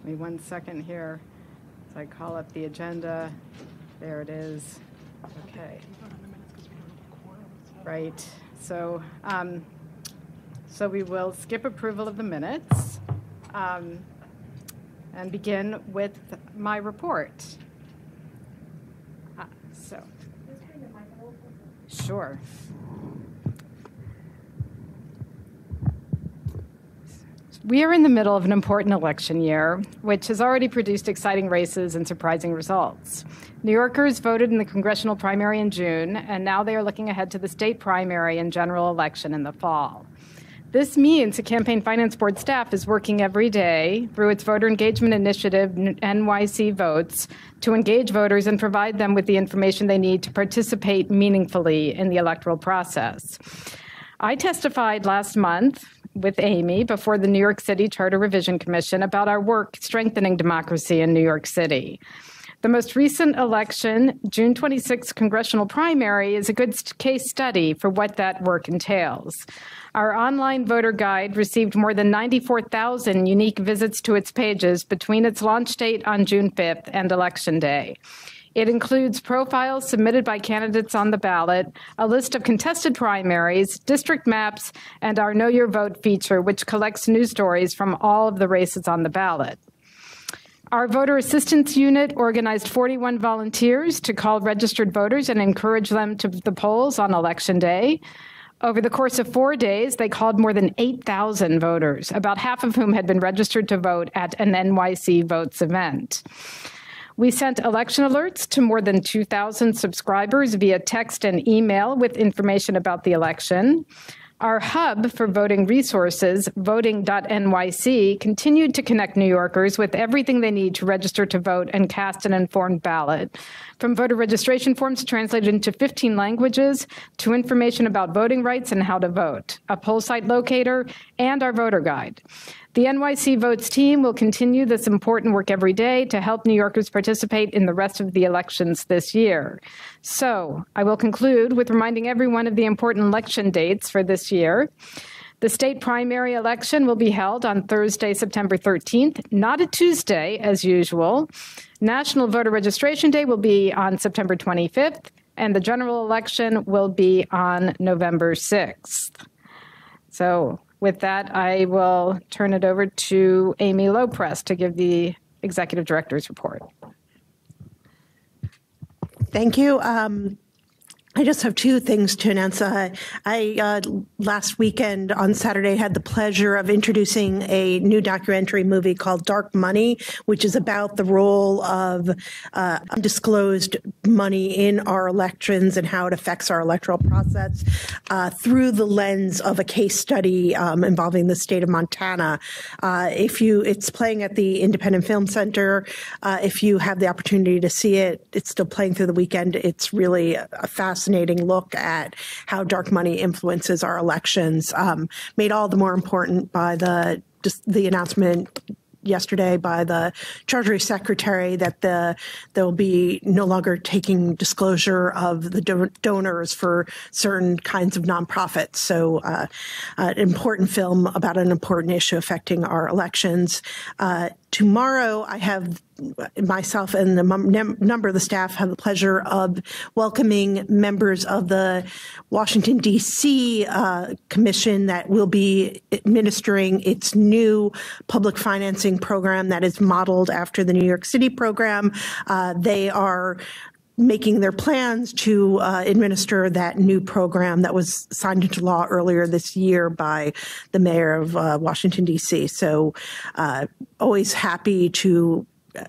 Give me 1 second here. So I call up the agenda. There it is. Okay. Right. So we will skip approval of the minutes and begin with my report. Sure. We are in the middle of an important election year, which has already produced exciting races and surprising results. New Yorkers voted in the congressional primary in June, and now they are looking ahead to the state primary and general election in the fall. This means the Campaign Finance Board staff is working every day through its voter engagement initiative, NYC Votes, to engage voters and provide them with the information they need to participate meaningfully in the electoral process. I testified last month with Amy before the New York City Charter Revision Commission about our work strengthening democracy in New York City. The most recent election, June 26th congressional primary, is a good case study for what that work entails. Our online voter guide received more than 94,000 unique visits to its pages between its launch date on June 5th and Election Day. It includes profiles submitted by candidates on the ballot, a list of contested primaries, district maps, and our Know Your Vote feature, which collects news stories from all of the races on the ballot. Our voter assistance unit organized 41 volunteers to call registered voters and encourage them to the polls on Election Day. Over the course of 4 days, they called more than 8,000 voters, about half of whom had been registered to vote at an NYC Votes event. We sent election alerts to more than 2,000 subscribers via text and email with information about the election. Our hub for voting resources, voting.nyc, continued to connect New Yorkers with everything they need to register to vote and cast an informed ballot, from voter registration forms translated into 15 languages to information about voting rights and how to vote, a poll site locator, and our voter guide. The NYC Votes team will continue this important work every day to help New Yorkers participate in the rest of the elections this year. So I will conclude with reminding everyone of the important election dates for this year. The state primary election will be held on Thursday, September 13th, not a Tuesday as usual. National Voter Registration Day will be on September 25th, and the general election will be on November 6th. So with that, I will turn it over to Amy Loprest to give the Executive Director's report. Thank you. I just have two things to announce. I last weekend on Saturday had the pleasure of introducing a new documentary movie called Dark Money, which is about the role of undisclosed money in our elections and how it affects our electoral process through the lens of a case study involving the state of Montana. It's playing at the Independent Film Center. If you have the opportunity to see it, it's still playing through the weekend. It's really a fascinating look at how dark money influences our elections, made all the more important by the announcement yesterday by the Treasury Secretary that they'll be no longer taking disclosure of the donors for certain kinds of nonprofits. So an important film about an important issue affecting our elections. Tomorrow, I have myself and a number of the staff have the pleasure of welcoming members of the Washington, D.C. Commission that will be administering its new public financing program that is modeled after the New York City program. They are making their plans to administer that new program that was signed into law earlier this year by the mayor of Washington, D.C. So always happy to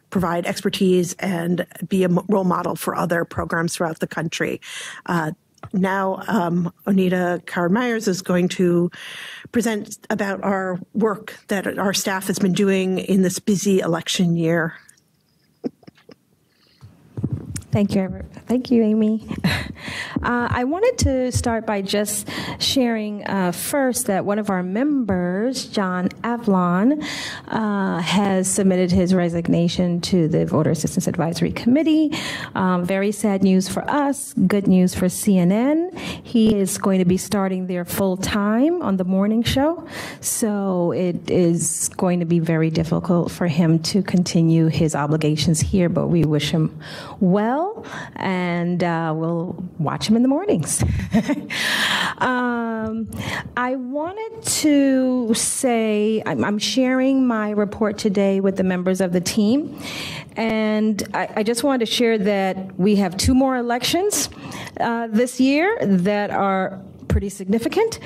provide expertise and be a role model for other programs throughout the country. Now, Onita Coward-Myers is going to present about our work that our staff has been doing in this busy election year. Thank you, Amy. I wanted to start by just sharing first that one of our members, John Avlon, has submitted his resignation to the Voter Assistance Advisory Committee. Very sad news for us, good news for CNN. He is going to be starting there full time on the morning show, so it is going to be very difficult for him to continue his obligations here, but we wish him well, and we'll watch him in the mornings. I wanted to say I'm sharing my report today with the members of the team, and I just wanted to share that we have 2 more elections this year that are pretty significant.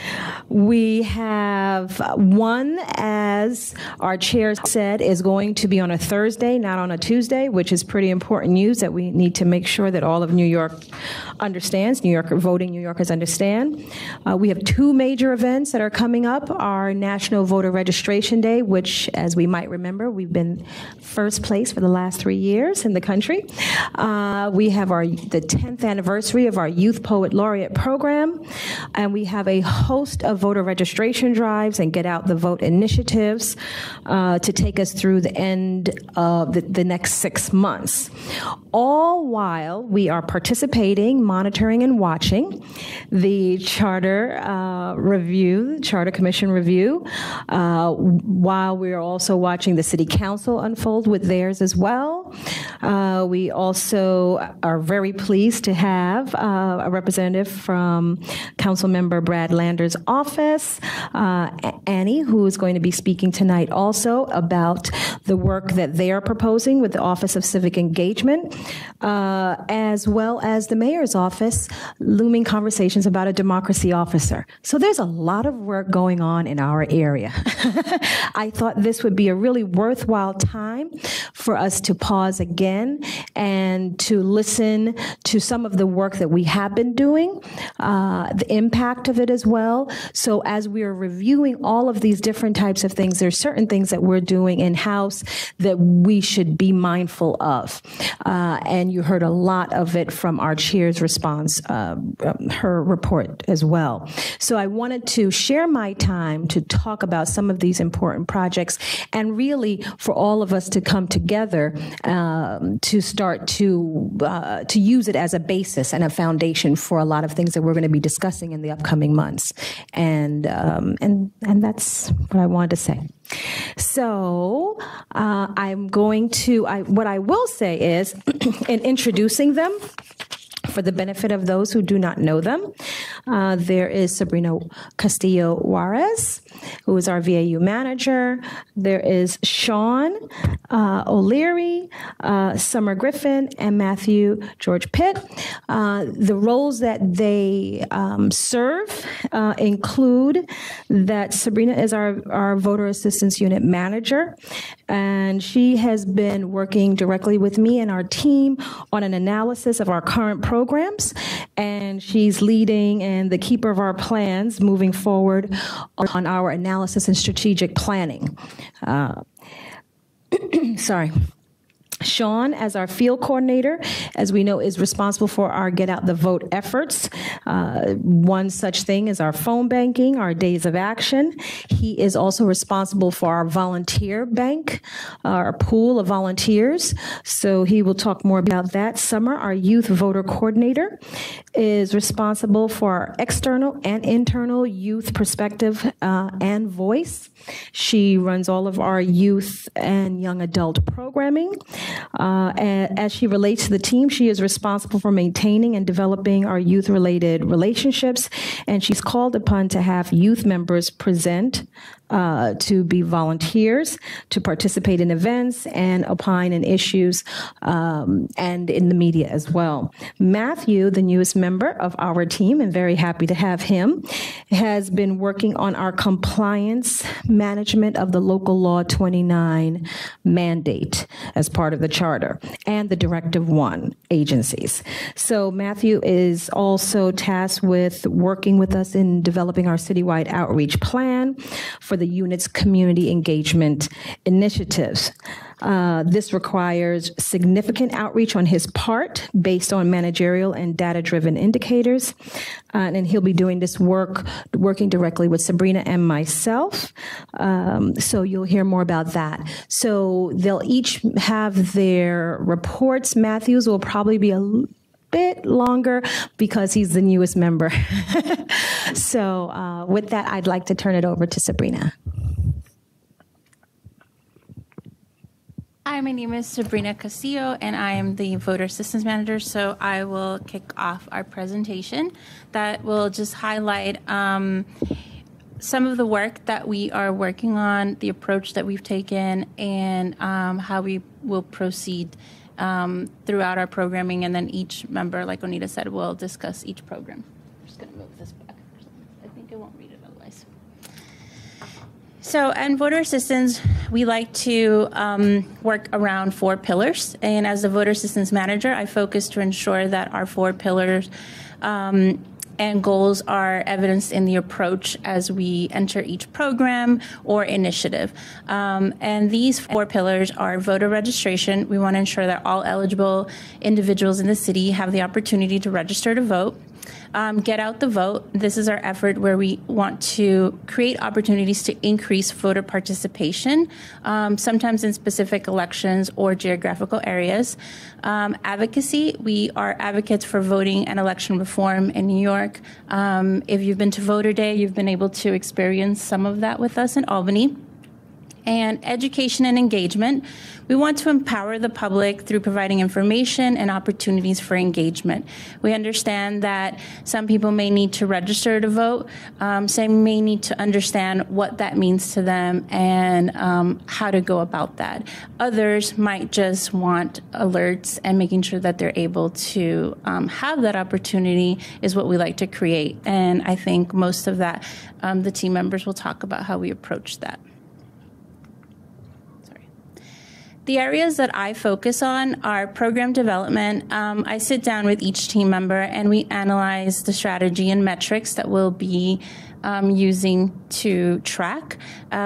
We have one, as our chair said, is going to be on a Thursday, not on a Tuesday, which is pretty important news that we need to make sure that all of New York understands, voting New Yorkers understand. We have 2 major events that are coming up. Our National Voter Registration Day, which, as we might remember, we've been first place for the last 3 years in the country. We have the 10th anniversary of our Youth Poet Laureate program. And we have a host of voter registration drives and get out the vote initiatives to take us through the end of the next 6 months. All while we are participating, monitoring, and watching the Charter Commission review, while we're also watching the City Council unfold with theirs as well. We also are very pleased to have a representative from Councilmember Brad Lander's office, Annie, who is going to be speaking tonight also about the work that they are proposing with the Office of Civic Engagement, as well as the mayor's office, looming conversations about a democracy officer. So there's a lot of work going on in our area. I thought this would be a really worthwhile time for us to pause again and to listen to some of the work that we have been doing, the impact of it as well. So as we are reviewing all of these different types of things, there's certain things that we're doing in-house that we should be mindful of. And you heard a lot of it from our chair's response, her report as well. So I wanted to share my time to talk about some of these important projects and really for all of us to come together to start to use it as a basis and a foundation for a lot of things that we're going to be discussing in the upcoming months. And that's what I wanted to say. So what I will say is, in introducing them, for the benefit of those who do not know them, there is Sabrina Castillo Juarez, who is our VAU manager. There is Sean O'Leary, Summer Griffin, and Matthew George Pitt. The roles that they serve include that Sabrina is our voter assistance unit manager, and she has been working directly with me and our team on an analysis of our current programs, and she's leading and the keeper of our plans moving forward on our analysis and strategic planning. Sorry. Sean, as our field coordinator, as we know, is responsible for our Get Out the Vote efforts. One such thing is our phone banking, our days of action. He is also responsible for our volunteer bank, our pool of volunteers. So he will talk more about that. Summer, our youth voter coordinator, is responsible for our external and internal youth perspective and voice. She runs all of our youth and young adult programming. As she relates to the team, she is responsible for maintaining and developing our youth-related relationships, and she's called upon to have youth members present to be volunteers, to participate in events and opine in issues and in the media as well. Matthew, the newest member of our team, and very happy to have him, has been working on our compliance management of the Local Law 29 mandate as part of the charter and the Directive 1 agencies. So Matthew is also tasked with working with us in developing our citywide outreach plan for the unit's community engagement initiatives. This requires significant outreach on his part based on managerial and data-driven indicators. And he'll be doing this work, working directly with Sabrina and myself. So you'll hear more about that. So they'll each have their reports. Matthew's will probably be a bit longer because he's the newest member. So with that, I'd like to turn it over to Sabrina. Hi, my name is Sabrina Castillo, and I am the Voter Assistance Manager. So I will kick off our presentation that will just highlight some of the work that we are working on, the approach that we've taken, and how we will proceed throughout our programming. And then each member, like Onita said, will discuss each program. I'm just going to move this back. I think it won't read it otherwise. So in voter assistance, we like to work around 4 pillars. And as the voter assistance manager, I focus to ensure that our 4 pillars and goals are evidenced in the approach as we enter each program or initiative. And these 4 pillars are voter registration. We want to ensure that all eligible individuals in the city have the opportunity to register to vote. Get out the vote. This is our effort where we want to create opportunities to increase voter participation, sometimes in specific elections or geographical areas. Advocacy, we are advocates for voting and election reform in New York. If you've been to Voter Day, you've been able to experience some of that with us in Albany. And education and engagement. We want to empower the public through providing information and opportunities for engagement. We understand that some people may need to register to vote. Some may need to understand what that means to them and how to go about that. Others might just want alerts, and making sure that they're able to have that opportunity is what we like to create. And I think most of that, the team members will talk about how we approach that. The areas that I focus on are program development. I sit down with each team member and we analyze the strategy and metrics that we'll be using to track.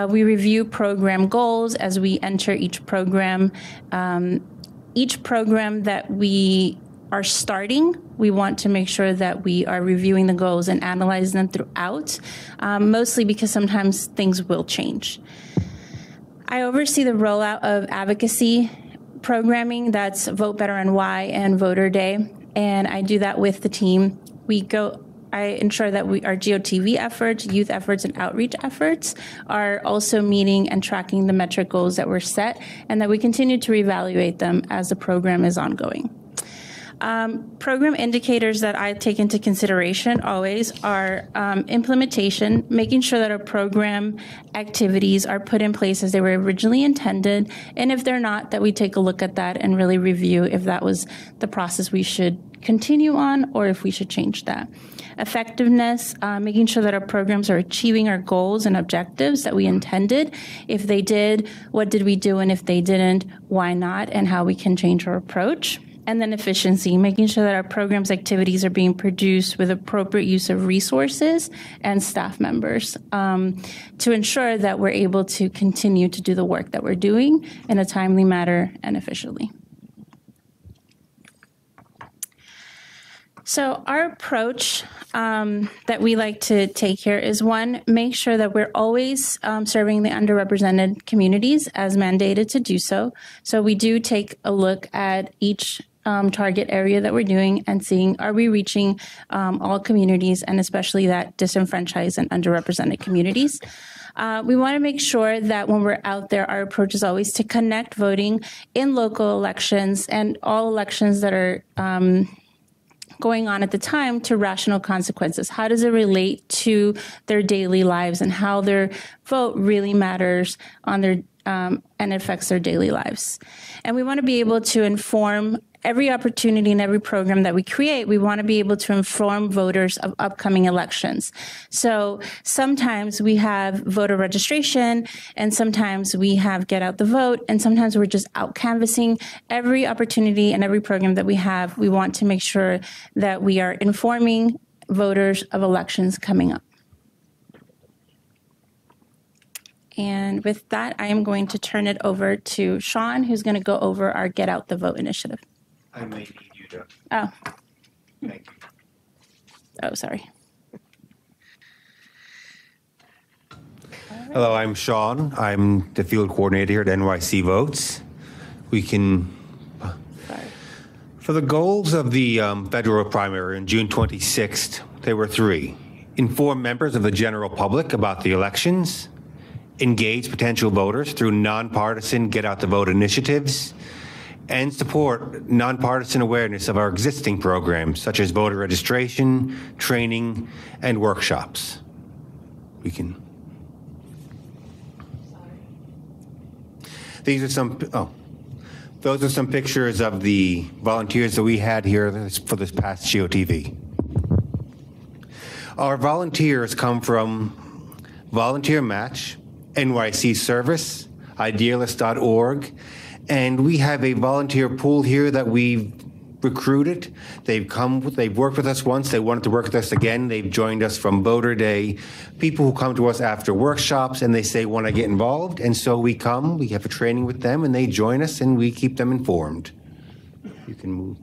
We review program goals as we enter each program. Each program that we are starting, we want to make sure that we are reviewing the goals and analyzing them throughout, mostly because sometimes things will change. I oversee the rollout of advocacy programming, that's Vote Better NY and Voter Day, and I do that with the team. I ensure that our GOTV efforts, youth efforts, and outreach efforts are also meeting and tracking the metric goals that were set, and that we continue to reevaluate them as the program is ongoing. Program indicators that I take into consideration always are implementation, making sure that our program activities are put in place as they were originally intended, and if they're not, that we take a look at that and really review if that was the process we should continue on or if we should change that. Effectiveness, making sure that our programs are achieving our goals and objectives that we intended. If they did, what did we do? And if they didn't, why not? And how we can change our approach. And then efficiency, making sure that our programs activities are being produced with appropriate use of resources and staff members to ensure that we're able to continue to do the work that we're doing in a timely manner and efficiently. So our approach that we like to take here is, one, make sure that we're always serving the underrepresented communities as mandated to do so. So we do take a look at each target area that we're doing and seeing, are we reaching all communities, and especially that disenfranchised and underrepresented communities. We want to make sure that when we're out there, our approach is always to connect voting in local elections and all elections that are going on at the time to rational consequences. How does it relate to their daily lives and how their vote really matters on their and affects their daily lives. And we want to be able to inform every opportunity and every program that we create. We want to be able to inform voters of upcoming elections. So sometimes we have voter registration, and sometimes we have get out the vote, and sometimes we're just out canvassing. Every opportunity and every program that we have, we want to make sure that we are informing voters of elections coming up. And with that, I am going to turn it over to Sean, who's going to go over our Get Out the Vote initiative. I may need you to. Oh, Thank you. oh, sorry. Hello, I'm Sean. I'm the field coordinator here at NYC Votes. We can, for the goals of the federal primary on June 26th, there were three. Inform members of the general public about the elections, engage potential voters through nonpartisan Get Out the Vote initiatives, and support nonpartisan awareness of our existing programs, such as voter registration, training, and workshops. We can. These are some, those are some pictures of the volunteers that we had here for this past GOTV. Our volunteers come from Volunteer Match, NYC Service, Idealist.org, and we have a volunteer pool here that we've recruited. They've worked with us once, they wanted to work with us again. They've joined us from Voter Day. People who come to us after workshops and they say, want to get involved. And so we come, we have a training with them and they join us and we keep them informed. You can move.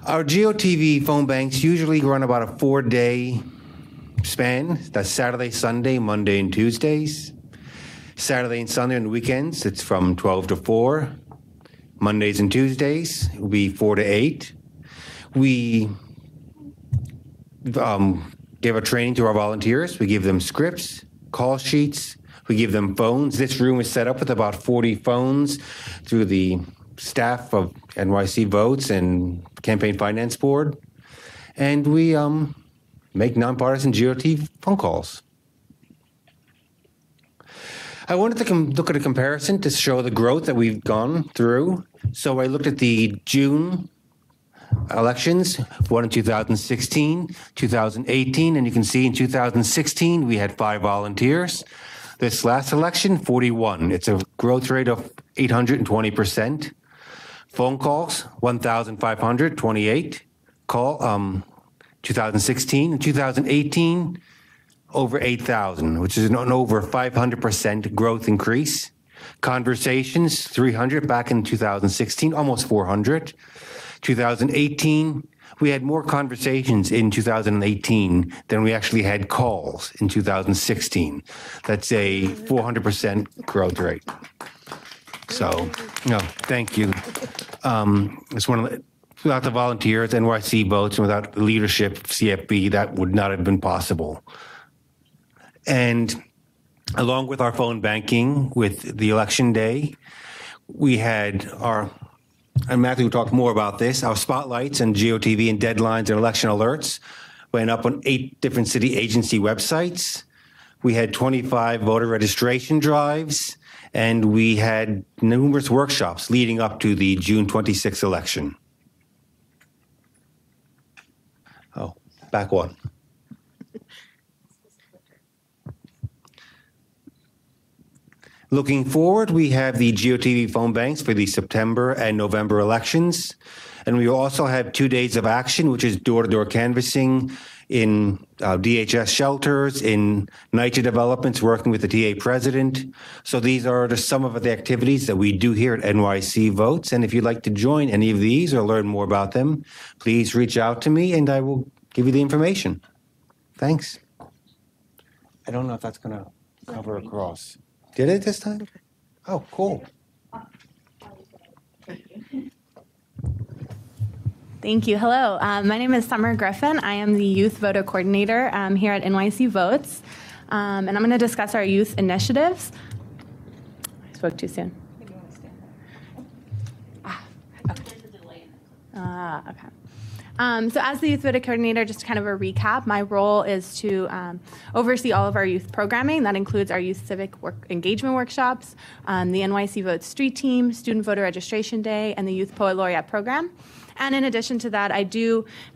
Our GOTV phone banks usually run about a 4-day span. That's Saturday, Sunday, Monday, and Tuesdays. Saturday and Sunday and weekends, it's from 12 to 4. Mondays and Tuesdays will be 4 to 8. We give a training to our volunteers. We give them scripts, call sheets. We give them phones. This room is set up with about 40 phones through the staff of NYC Votes and Campaign Finance Board. And we make nonpartisan GOT phone calls. I wanted to look at a comparison to show the growth that we've gone through. So I looked at the June elections, one in 2016, 2018, and you can see in 2016 we had 5 volunteers. This last election, 41. It's a growth rate of 820%. Phone calls, 1,528. 2016 and 2018. Over 8,000, which is an over 500% growth increase. Conversations, 300 back in 2016, almost 400. 2018, we had more conversations in 2018 than we actually had calls in 2016. That's a 400% growth rate. So, no, thank you. It's one of the, without the volunteers, NYC Votes, and without the leadership of CFB, that would not have been possible. And along with our phone banking with the election day, we had our, and Matthew will talk more about this, our spotlights and GOTV and deadlines and election alerts went up on 8 different city agency websites. We had 25 voter registration drives, and we had numerous workshops leading up to the June 26th election. Oh, back one. Looking forward, we have the GOTV phone banks for the September and November elections. And we also have 2 days of action, which is door-to-door canvassing in DHS shelters, in NYCHA developments, working with the TA president. So these are just some of the activities that we do here at NYC Votes. And if you'd like to join any of these or learn more about them, please reach out to me and I will give you the information. Thanks. I don't know if that's going to cover across. Did it this time? Oh, cool. Thank you. Hello. My name is Summer Griffin. I am the Youth Voter Coordinator here at NYC Votes. And I'm going to discuss our youth initiatives. I spoke too soon. Maybe you want to stand there. Okay. So as the Youth Voter Coordinator, just kind of a recap, my role is to oversee all of our youth programming. That includes our youth civic engagement workshops, the NYC Vote Street Team, Student Voter Registration Day, and the Youth Poet Laureate program. And in addition to that, I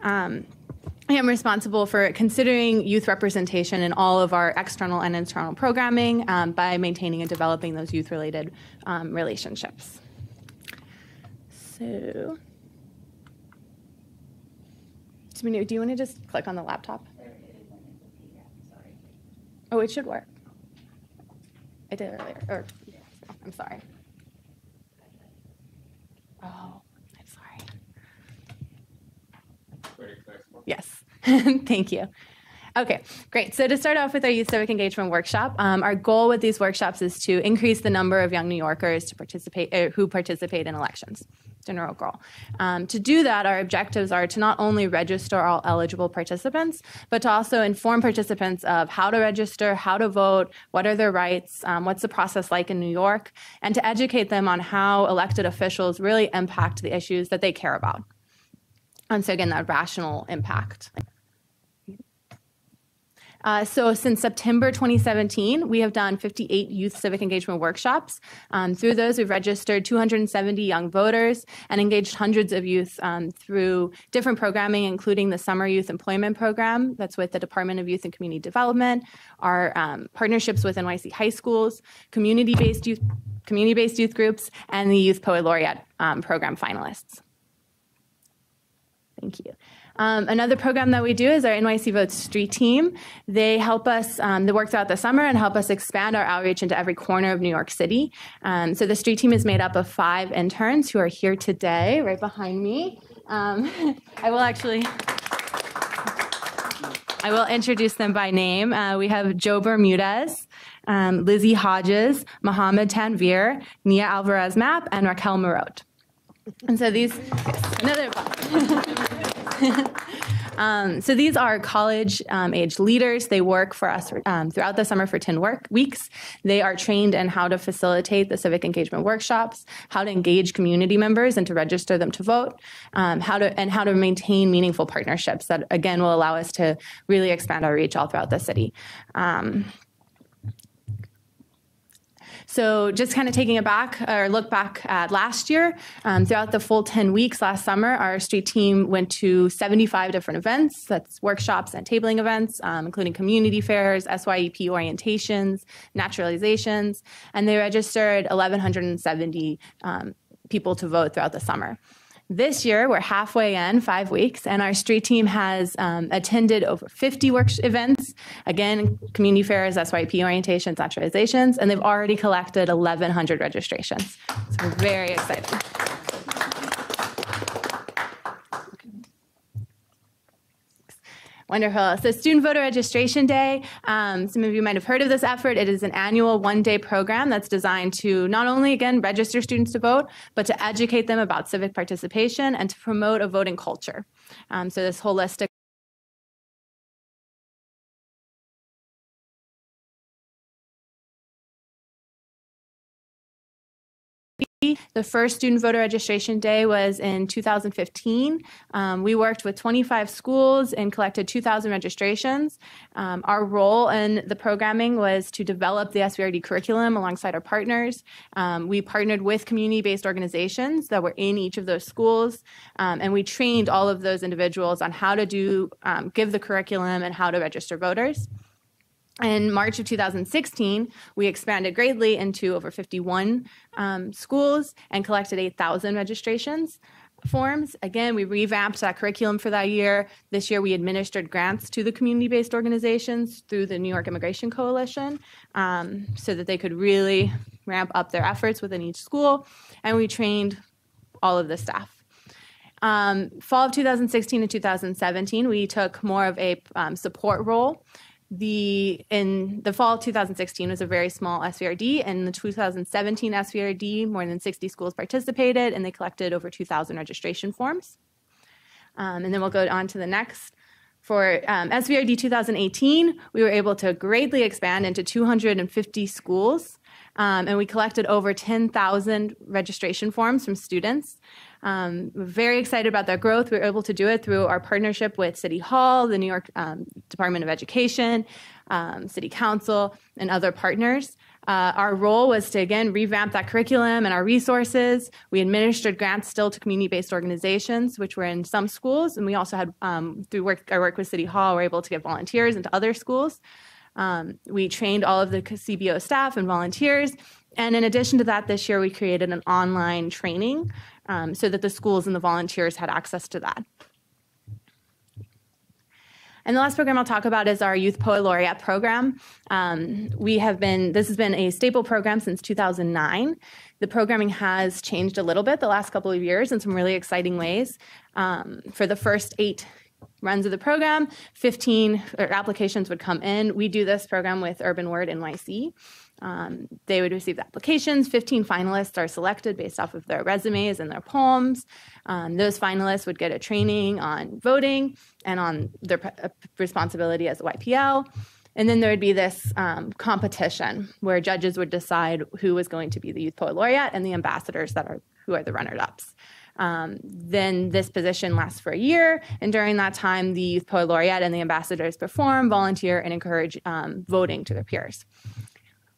am responsible for considering youth representation in all of our external and internal programming by maintaining and developing those youth-related relationships. So... do you want to just click on the laptop? Oh, it should work. I did earlier. I'm sorry. Oh, I'm sorry. Yes. Thank you. Okay, great. So to start off with our youth civic engagement workshop, our goal with these workshops is to increase the number of young New Yorkers to who participate in elections. General goal. To do that, our objectives are to not only register all eligible participants, but to also inform participants of how to register, how to vote, what are their rights, what's the process like in New York, and to educate them on how elected officials really impact the issues that they care about. And so again, that rational impact. So since September 2017, we have done 58 youth civic engagement workshops. Through those, we've registered 270 young voters and engaged hundreds of youth through different programming, including the Summer Youth Employment Program that's with the Department of Youth and Community Development, our partnerships with NYC high schools, community-based youth groups, and the Youth Poet Laureate program finalists. Thank you. Another program that we do is our NYC Vote Street Team. They help us, they work throughout the summer and help us expand our outreach into every corner of New York City. So the street team is made up of 5 interns who are here today, right behind me. I will introduce them by name. We have Joe Bermudez, Lizzie Hodges, Mohammed Tanvir, Nia Alvarez-Mapp, and Raquel Marot. And so these, another so these are college-age leaders. They work for us throughout the summer for 10 weeks. They are trained in how to facilitate the civic engagement workshops, how to engage community members and to register them to vote, how to maintain meaningful partnerships that, again, will allow us to really expand our reach all throughout the city. So just kind of taking it back or look back at last year, throughout the full 10 weeks last summer, our street team went to 75 different events. That's workshops and tabling events, including community fairs, SYEP orientations, naturalizations, and they registered 1,170 people to vote throughout the summer. This year, we're halfway in, 5 weeks, and our street team has attended over 50 events, again, community fairs, SYP orientations, naturalizations, and they've already collected 1,100 registrations. So we're very excited. Wonderful. So Student Voter Registration Day, some of you might have heard of this effort. It is an annual one-day program that's designed to not only, again, register students to vote, but to educate them about civic participation and to promote a voting culture. So this holistic The first Student Voter Registration Day was in 2015. We worked with 25 schools and collected 2,000 registrations. Our role in the programming was to develop the SVRD curriculum alongside our partners. We partnered with community-based organizations that were in each of those schools, and we trained all of those individuals on how to give the curriculum and how to register voters. In March of 2016, we expanded greatly into over 51 schools and collected 8,000 registrations forms. Again, we revamped that curriculum for that year. This year, we administered grants to the community-based organizations through the New York Immigration Coalition so that they could really ramp up their efforts within each school, and we trained all of the staff. Fall of 2016 and 2017, we took more of a support role. In the fall of 2016 was a very small SVRD. In the 2017 SVRD, more than 60 schools participated, and they collected over 2,000 registration forms. And then we'll go on to the next. For SVRD 2018, we were able to greatly expand into 250 schools, and we collected over 10,000 registration forms from students. We're very excited about that growth. We were able to do it through our partnership with City Hall, the New York Department of Education, City Council, and other partners. Our role was to, again, revamp that curriculum and our resources. We administered grants still to community-based organizations, which were in some schools, and we also had, through our work with City Hall, we're able to get volunteers into other schools. We trained all of the CBO staff and volunteers, and in addition to that, this year we created an online training so that the schools and the volunteers had access to that. And the last program I'll talk about is our Youth Poet Laureate program. This has been a staple program since 2009. The programming has changed a little bit the last couple of years in some really exciting ways. For the first 8 runs of the program, 15 applications would come in. We do this program with Urban Word NYC. They would receive the applications. 15 finalists are selected based off of their resumes and their poems. Those finalists would get a training on voting and on their responsibility as a YPL. And then there would be this competition where judges would decide who was going to be the Youth Poet Laureate and the ambassadors who are the runners-ups. Then this position lasts for a year, and during that time, the Youth Poet Laureate and the ambassadors perform, volunteer, and encourage voting to their peers.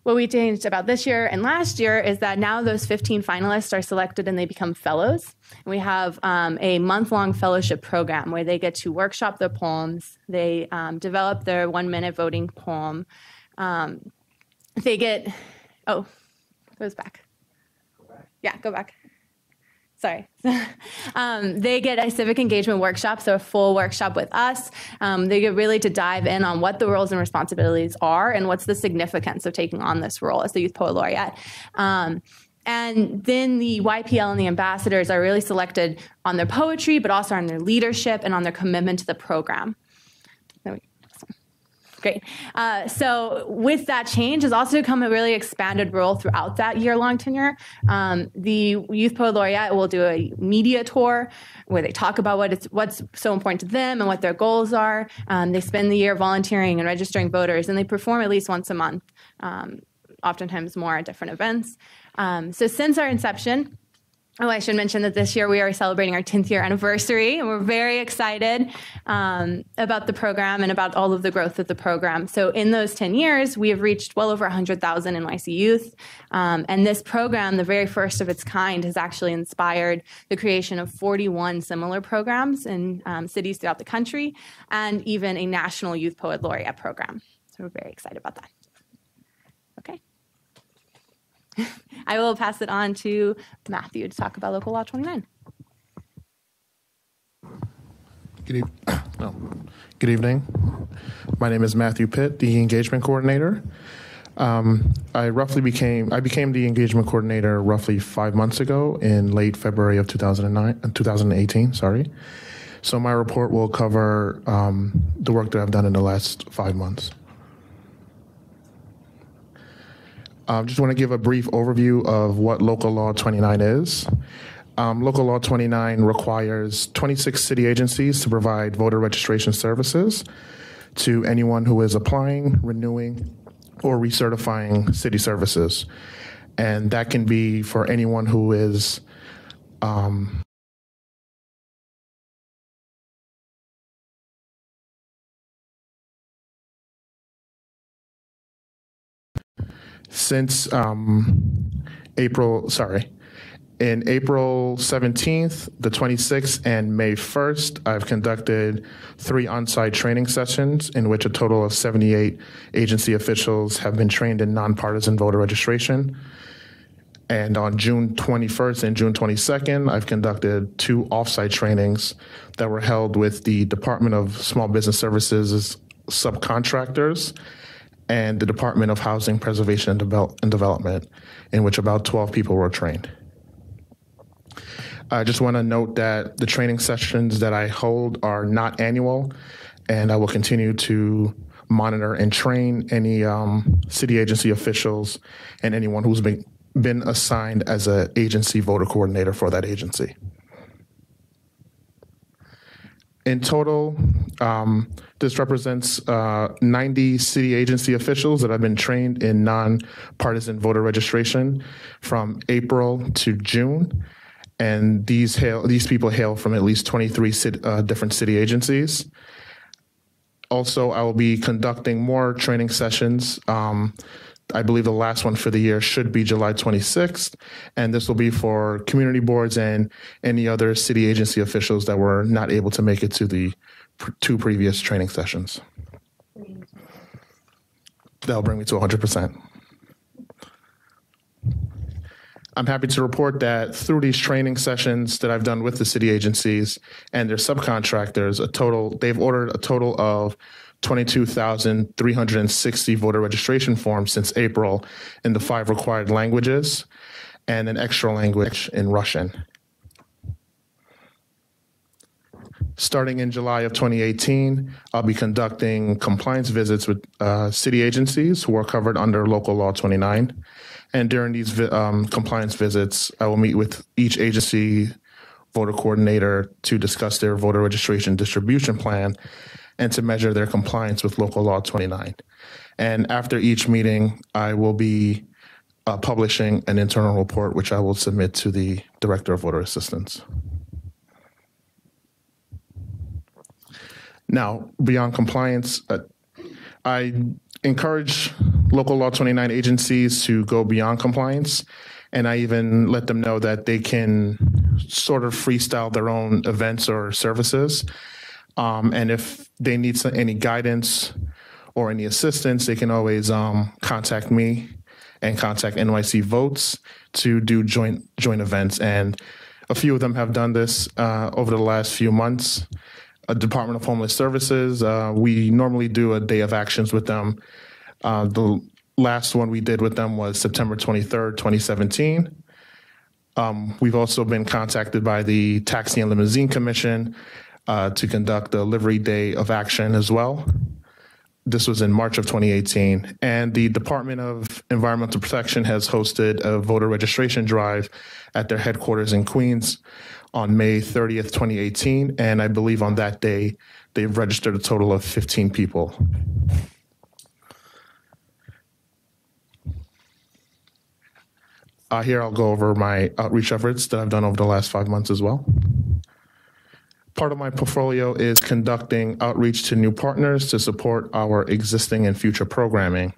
What we changed about this year and last year is that now those 15 finalists are selected and they become fellows. And we have a month-long fellowship program where they get to workshop their poems. They develop their 1-minute voting poem. They get, goes back. Yeah, go back. Sorry. They get a civic engagement workshop, so a full workshop with us. They get really to dive in on what the roles and responsibilities are and what's the significance of taking on this role as the Youth Poet Laureate. And then the YPL and the ambassadors are really selected on their poetry, but also on their leadership and on their commitment to the program. Great. So with that change has also come a really expanded role throughout that year-long tenure. The Youth Poet Laureate will do a media tour where they talk about what's so important to them and what their goals are. They spend the year volunteering and registering voters, and they perform at least once a month, oftentimes more at different events. So since our inception, I should mention that this year we are celebrating our 10th year anniversary, and we're very excited about the program and about all of the growth of the program. So in those 10 years, we have reached well over 100,000 NYC youth. And this program, the very first of its kind, has actually inspired the creation of 41 similar programs in cities throughout the country, and even a national Youth Poet Laureate program. So we're very excited about that. Okay. I will pass it on to Matthew to talk about Local Law 29. Good evening. My name is Matthew Pitt, the engagement coordinator. I became the engagement coordinator roughly 5 months ago in late February of 2018. Sorry. So my report will cover the work that I've done in the last 5 months. Just want to give a brief overview of what Local Law 29 is. Local Law 29 requires 26 city agencies to provide voter registration services to anyone who is applying, renewing, or recertifying city services. And that can be for anyone who is since April 17th, the 26th, and May 1st, I've conducted 3 on-site training sessions in which a total of 78 agency officials have been trained in nonpartisan voter registration. And on June 21st and June 22nd, I've conducted 2 off-site trainings that were held with the Department of Small Business Services subcontractors and the Department of Housing Preservation and Development, in which about 12 people were trained. I just want to note that the training sessions that I hold are not annual, and I will continue to monitor and train any city agency officials and anyone who's been assigned as an agency voter coordinator for that agency. In total, this represents 90 city agency officials that have been trained in nonpartisan voter registration from April to June. And these people hail from at least 23 different city agencies. Also, I will be conducting more training sessions. I believe the last one for the year should be July 26th, and this will be for community boards and any other city agency officials that were not able to make it to the 2 previous training sessions. That'll bring me to 100%. I'm happy to report that through these training sessions that I've done with the city agencies and their subcontractors, they've ordered a total of 22,360 voter registration forms since April in the 5 required languages and an extra language in Russian. Starting in July of 2018, I'll be conducting compliance visits with city agencies who are covered under Local Law 29. And during these compliance visits, I will meet with each agency voter coordinator to discuss their voter registration distribution plan and to measure their compliance with Local Law 29. And after each meeting, I will be publishing an internal report, which I will submit to the Director of Voter Assistance. Now, beyond compliance, I encourage Local Law 29 agencies to go beyond compliance, and I even let them know that they can sort of freestyle their own events or services. And if they need any guidance or any assistance, they can always contact me and contact NYC Votes to do joint events. And a few of them have done this over the last few months. Department of Homeless Services, we normally do a day of actions with them. The last one we did with them was September 23rd, 2017. We've also been contacted by the Taxi and Limousine Commission to conduct a livery day of action as well. This was in March of 2018. And the Department of Environmental Protection has hosted a voter registration drive at their headquarters in Queens on May 30th, 2018. And I believe on that day, they've registered a total of 15 people. Here I'll go over my outreach efforts that I've done over the last 5 months as well. Part of my portfolio is conducting outreach to new partners to support our existing and future programming.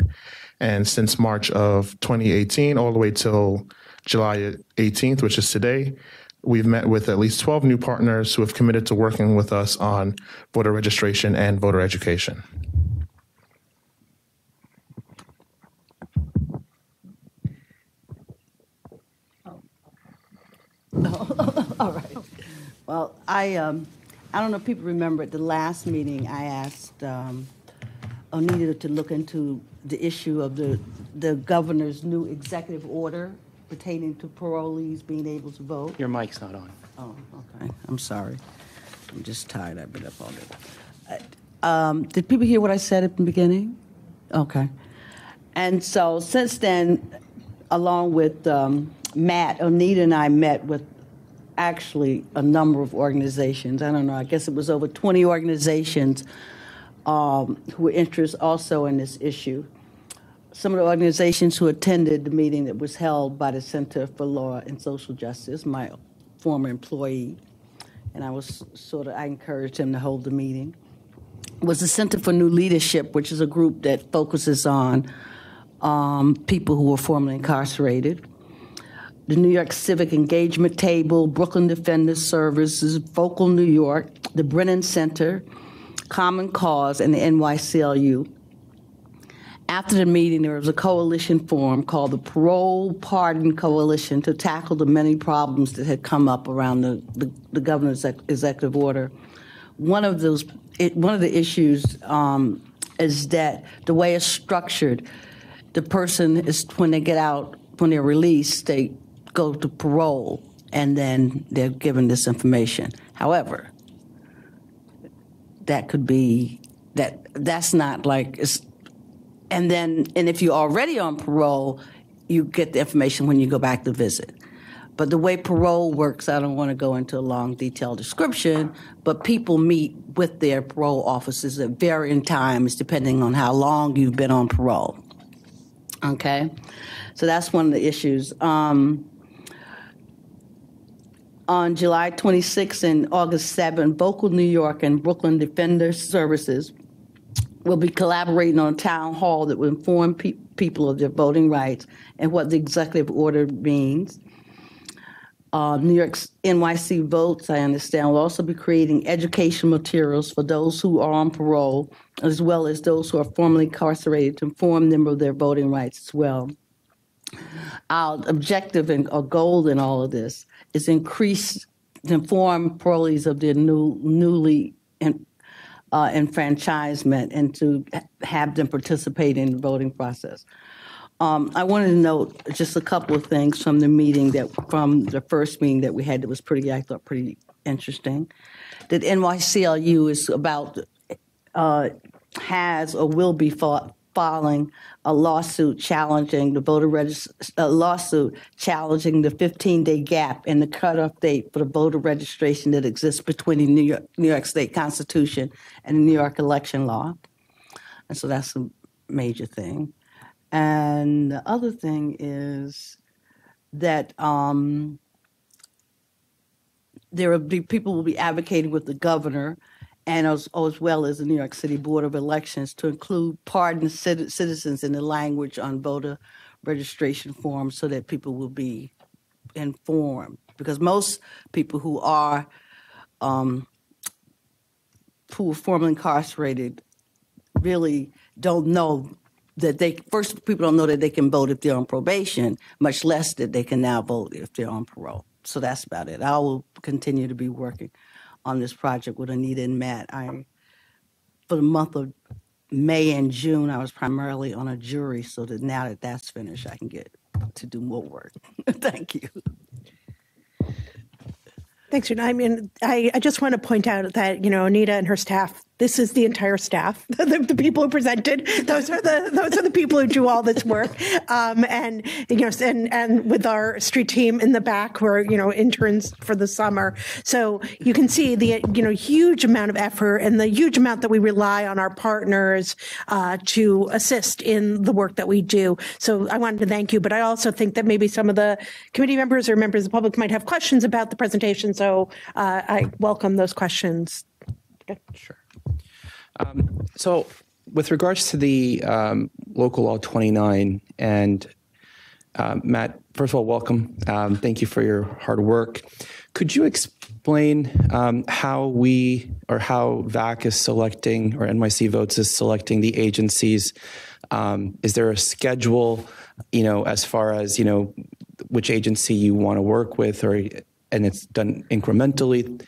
And since March of 2018, all the way till July 18th, which is today, we've met with at least 12 new partners who have committed to working with us on voter registration and voter education. All right. Well, I don't know if people remember at the last meeting I asked Onita to look into the issue of the governor's new executive order pertaining to parolees being able to vote. Your mic's not on. Oh, okay. I'm sorry. I'm just tired. I've been up all day. Did people hear what I said at the beginning? Okay. And so since then, along with Matt, Onita and I met with actually a number of organizations. I don't know, I guess it was over 20 organizations who were interested also in this issue. Some of the organizations who attended the meeting that was held by the Center for Law and Social Justice, my former employee, and I encouraged him to hold the meeting, was the Center for New Leadership, which is a group that focuses on people who were formerly incarcerated. The New York Civic Engagement Table, Brooklyn Defenders Services, Vocal New York, the Brennan Center, Common Cause, and the NYCLU. After the meeting, there was a coalition formed called the Parole Pardon Coalition to tackle the many problems that had come up around the governor's executive order. One of the issues is that the way it's structured, the person is, when they get out, when they're released, they go to parole, and then they're given this information. However, that could be, that's not like, and if you're already on parole, you get the information when you go back to visit. But the way parole works, I don't want to go into a long, detailed description, but people meet with their parole officers at varying times depending on how long you've been on parole. Okay? So that's one of the issues. On July 26th and August 7th, Vocal New York and Brooklyn Defender Services will be collaborating on a town hall that will inform people of their voting rights and what the executive order means. New York's NYC Votes, I understand, will also be creating educational materials for those who are on parole, as well as those who are formerly incarcerated, to inform them of their voting rights as well. Our objective and our goal in all of this is increase to inform parolees of their newly enfranchisement and to have them participate in the voting process. I wanted to note just a couple of things from the meeting from the first meeting that we had that was I thought pretty interesting. That NYCLU is has or will be filing a lawsuit challenging the lawsuit challenging the 15-day gap in the cutoff date for the voter registration that exists between the New York State Constitution and the New York election law. And so that's a major thing. And the other thing is that people will be advocating with the governor and as well as the New York City Board of Elections to include pardoned citizens in the language on voter registration forms so that people will be informed. Because most people who are formerly incarcerated really don't know that people don't know that they can vote if they're on probation, much less that they can now vote if they're on parole. So that's about it. I will continue to be working on this project with Anita and Matt. For the month of May and June, I was primarily on a jury, so that now that that's finished, I can get to do more work. Thank you. Thanks, Gina. I mean, I just want to point out that, Anita and her staff, this is the entire staff, the people who presented. Those are the people who do all this work. And with our street team in the back who are, interns for the summer. So you can see the, huge amount of effort and the huge amount that we rely on our partners to assist in the work that we do. So I wanted to thank you, but I also think that maybe some of the committee members or members of the public might have questions about the presentation. So I welcome those questions. Okay. Sure. So with regards to the Local Law 29, and Matt, first of all, welcome. Thank you for your hard work. Could you explain how VAAC is selecting, or NYC Votes is selecting the agencies? Is there a schedule, as far as, which agency you want to work with, and it's done incrementally?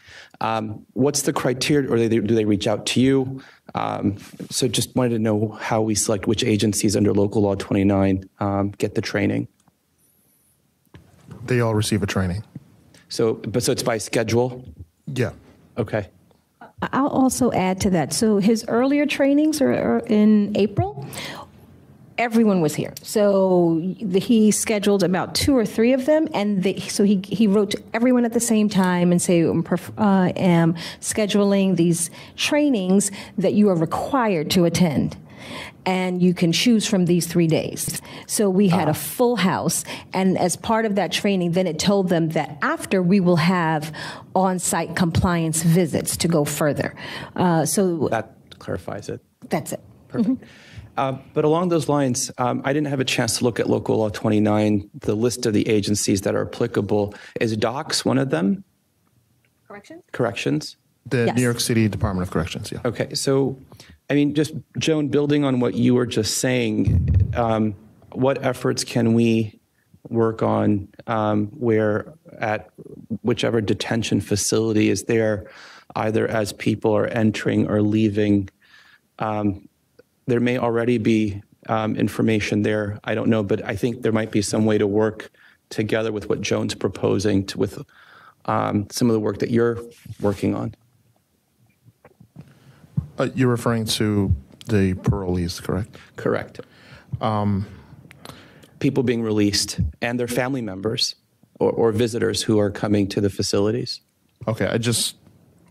What's the criteria, or do they reach out to you? So just wanted to know how we select which agencies under Local Law 29 get the training. They all receive a training. So it's by schedule? Yeah. Okay. I'll also add to that. So his earlier trainings are in April. Everyone was here. So he scheduled about 2 or 3 of them, and he wrote to everyone at the same time and say, I am scheduling these trainings that you are required to attend. And you can choose from these 3 days. So we had a full house. And as part of that training, then it told them that after we will have on-site compliance visits to go further. So that clarifies it. That's it. Perfect. Mm-hmm. But along those lines, I didn't have a chance to look at Local Law 29, the list of the agencies that are applicable. Is DOCS one of them? Corrections? The Yes. New York City Department of Corrections, yeah. Okay, so, just, Joan, building on what you were just saying, what efforts can we work on where at whichever detention facility is there, either as people are entering or leaving? There may already be information there. I don't know, but I think there might be some way to work together with what Joan's proposing with some of the work that you're working on. You're referring to the parolees, correct? Correct. People being released and their family members or visitors who are coming to the facilities. Okay, I just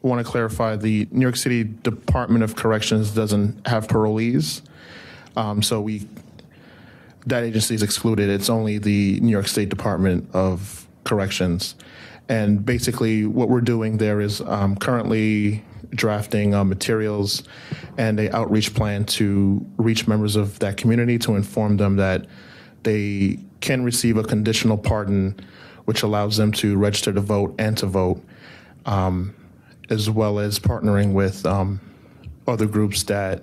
want to clarify, the New York City Department of Corrections doesn't have parolees, so that agency is excluded. It's only the New York State Department of Corrections, and basically what we're doing there is currently drafting materials and an outreach plan to reach members of that community to inform them that they can receive a conditional pardon, which allows them to register to vote and to vote, as well as partnering with other groups that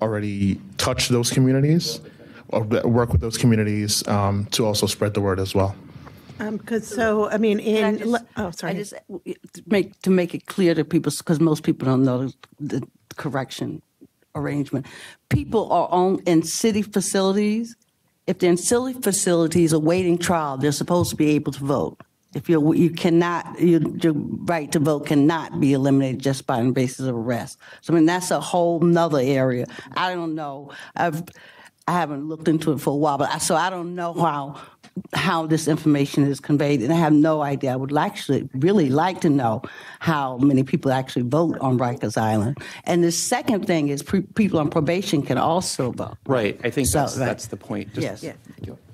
already touch those communities work with those communities to also spread the word as well. I mean, sorry. To make it clear to people, because most people don't know the correction arrangement. People are in city facilities. If they're in city facilities awaiting trial, they're supposed to be able to vote. If your right to vote cannot be eliminated just by the basis of arrest. So I mean, that's a whole nother area. I don't know. I haven't looked into it for a while, but so I don't know how this information is conveyed, and I have no idea. I would really like to know how many people actually vote on Rikers Island. And the second thing is people on probation can also vote. Right. I think that's the point. Yes. Yeah.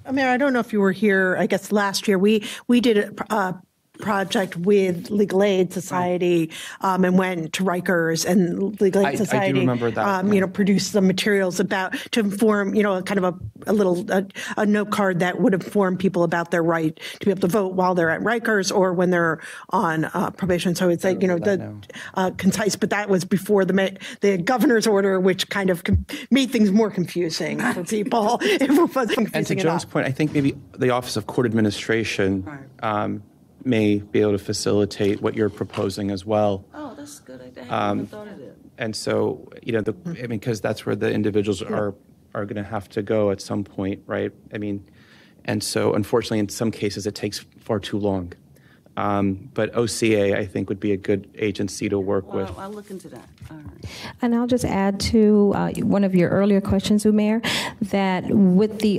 Mayor, I don't know if you were here, I guess last year, we did a project with Legal Aid Society and went to Rikers, and Legal Aid Society I do remember that. Produced some materials to inform, kind of a note card that would inform people about their right to be able to vote while they're at Rikers or when they're on probation. So it's concise, but that was before the governor's order, which kind of made things more confusing for people. It was confusing and to Joan's point, I think maybe the Office of Court Administration may be able to facilitate what you're proposing as well. Oh, that's a good idea. I haven't thought of it. And so, because that's where the individuals are going to have to go at some point, right? I mean, and so unfortunately, in some cases, it takes far too long. But OCA, I think, would be a good agency to work with. I'll look into that. All right. And I'll just add to one of your earlier questions, Mayor, that with the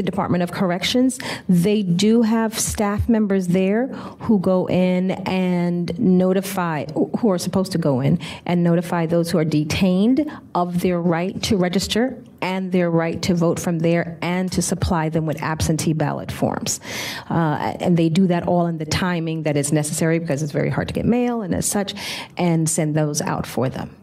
Department of Corrections, they do have staff members there who go in and notify, who are supposed to go in and notify those who are detained of their right to register and their right to vote from there, and to supply them with absentee ballot forms. And they do that all in the timing that is necessary, because it's very hard to get mail and as such, and send those out for them.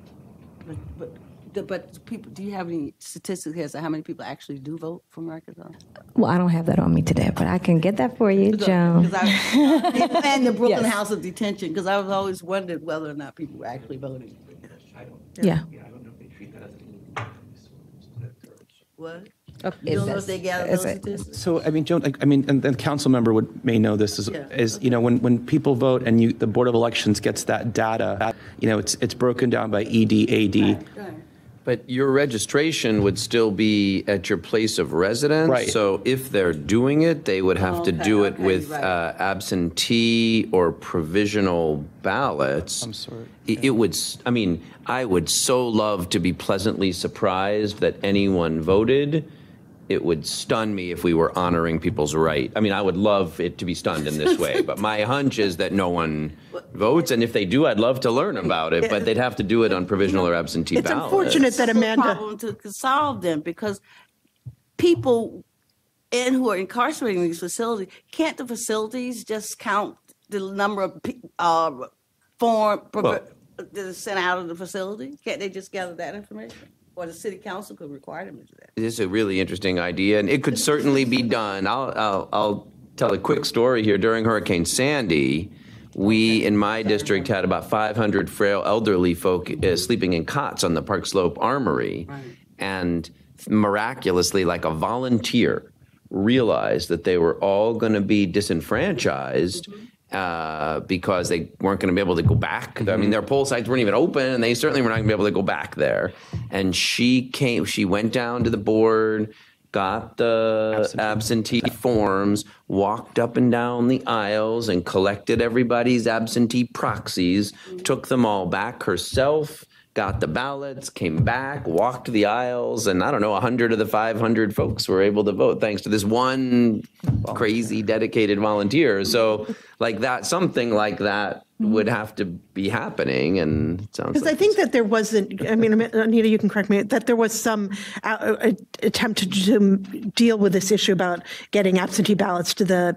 But people, do you have any statistics as to how many people actually do vote from Rikers Island? Well, I don't have that on me today, but I can get that for you, Joan. Because I ran the Brooklyn House of Detention, because I was always wondered whether or not people were actually voting. Yeah. I don't know if they treat that as an What? Okay. You don't know if they gather those statistics? So, I mean, Joan, and the council member may know this is when people vote and the Board of Elections gets that data, it's broken down by ED, AD. Right. But your registration would still be at your place of residence. Right. So if they're doing it, they would have to do it with absentee or provisional ballots. I'm sorry. It would, I would so love to be pleasantly surprised that anyone voted. It would stun me if we were honoring people's right. I would love it to be stunned in this way, but my hunch is that no one votes, and if they do, I'd love to learn about it, but they'd have to do it on provisional or absentee ballots. It's unfortunate that Amanda... It's a problem to solve them, because people who are incarcerated in these facilities, can't the facilities just count the number of forms that are sent out of the facility? Can't they just gather that information? Or the city council could require them to do that. This is a really interesting idea, and it could certainly be done. I'll tell a quick story here. During Hurricane Sandy, we in my district had about 500 frail elderly folk sleeping in cots on the Park Slope Armory, and miraculously, like a volunteer, realized that they were all going to be disenfranchised. Because they weren't going to be able to go back. Their poll sites weren't even open, and they certainly were not going to be able to go back there. And she went down to the board, got the absentee forms, walked up and down the aisles and collected everybody's absentee proxies, took them all back herself, got the ballots, came back, walked the aisles, and 100 of the 500 folks were able to vote thanks to this one crazy dedicated volunteer. So something like that would have to be happening, and it sounds because I think that there wasn't, Anita, you can correct me, that there was some attempt to deal with this issue about getting absentee ballots to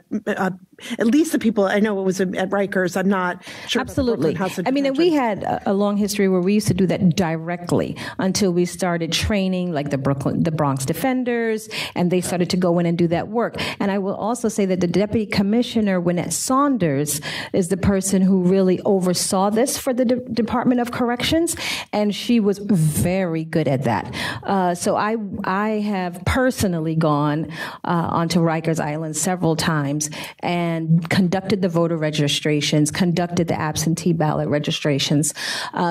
at least the people, I know it was at Rikers, I'm not sure. Absolutely. And we had a long history where we used to do that directly until we started training like the Bronx Defenders, and they started to go in and do that work. And I will also say that the Deputy Commissioner, Wynette Saunders, Saunders is the person who really oversaw this for the Department of Corrections, and she was very good at that. So I have personally gone onto Rikers Island several times and conducted the voter registrations, conducted the absentee ballot registrations.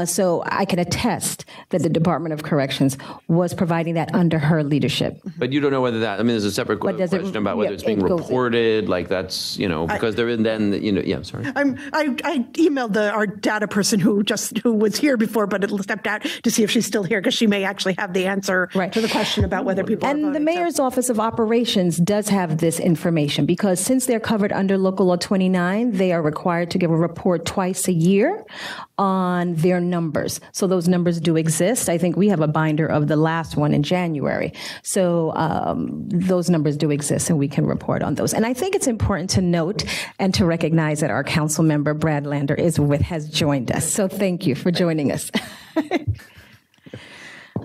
So I can attest that the Department of Corrections was providing that under her leadership. But you don't know whether that, I mean, there's a separate question about whether it's being reported, like that's, because there is then, yeah, sorry. I emailed our data person who was here before, but it stepped out to see if she's still here, because she may actually have the answer to the question about whether people are voting. And the Mayor's Office of Operations does have this information, because since they're covered under Local Law 29, they are required to give a report twice a year on their numbers. So those numbers do exist. I think we have a binder of the last one in January. So those numbers do exist, and we can report on those. And I think it's important to note and to recognize that our council member, Brad Lander, has joined us. So thank you for joining us.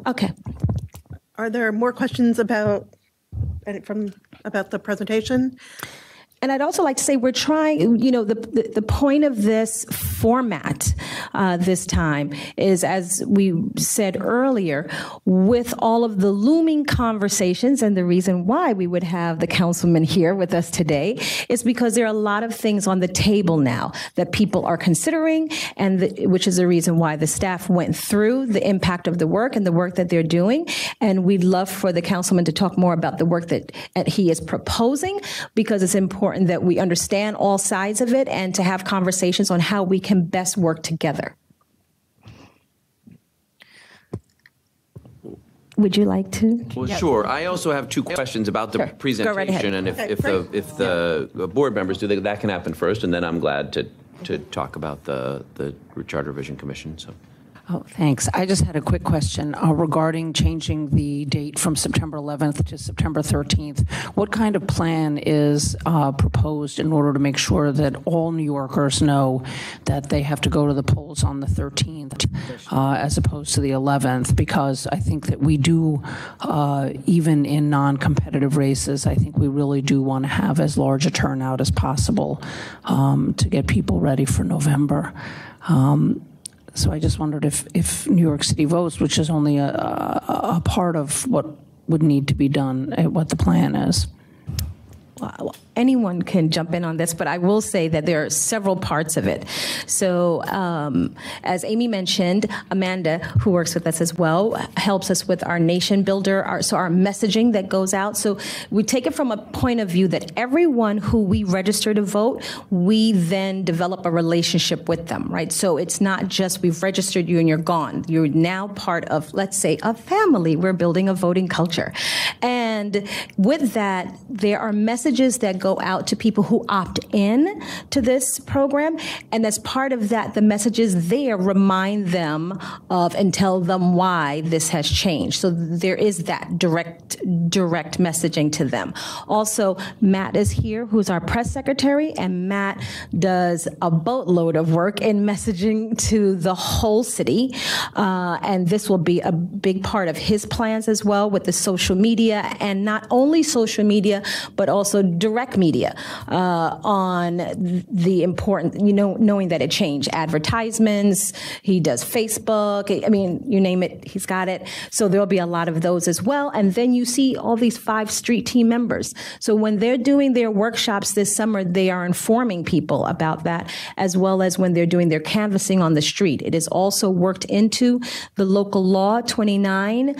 Okay. Are there more questions about the presentation? And I'd also like to say we're trying, the point of this format this time is, as we said earlier, with all of the looming conversations, and the reason why we would have the councilman here with us today is because there are a lot of things on the table now that people are considering, and which is the reason why the staff went through the impact of the work and the work that they're doing. And we'd love for the councilman to talk more about the work that he is proposing, because it's important that we understand all sides of it and to have conversations on how we can best work together. Would you like to? Well, sure. I also have two questions about the presentation, Go right ahead. and if the board members do that can happen first, and then I'm glad to talk about the Charter Revision Commission. So. Oh, thanks. I just had a quick question regarding changing the date from September 11th to September 13th. What kind of plan is proposed in order to make sure that all New Yorkers know that they have to go to the polls on the 13th as opposed to the 11th? Because I think that we do, even in non-competitive races, I think we really do want to have as large a turnout as possible to get people ready for November. So I just wondered if New York City votes, which is only a part of what would need to be done, what the plan is. Well, anyone can jump in on this, but I will say that there are several parts of it. So as Amy mentioned, Amanda, who works with us as well, helps us with our nation builder, our messaging that goes out. So we take it from a point of view that everyone who we register to vote, we then develop a relationship with them, right? So it's not just we've registered you and you're gone. You're now part of, let's say, a family. We're building a voting culture. And with that, there are messages that go out to people who opt in to this program. And as part of that, the messages there remind them of and tell them why this has changed. So there is that direct messaging to them. Also, Matt is here, who's our press secretary, and Matt does a boatload of work in messaging to the whole city. And this will be a big part of his plans as well, with the social media, and not only social media, but also direct media on the important, knowing that it changed. Advertisements, he does Facebook, I mean, you name it, he's got it. So there'll be a lot of those as well. And then you see all these 5 street team members. So when they're doing their workshops this summer, they are informing people about that, as well as when they're doing their canvassing on the street. It is also worked into the local law 29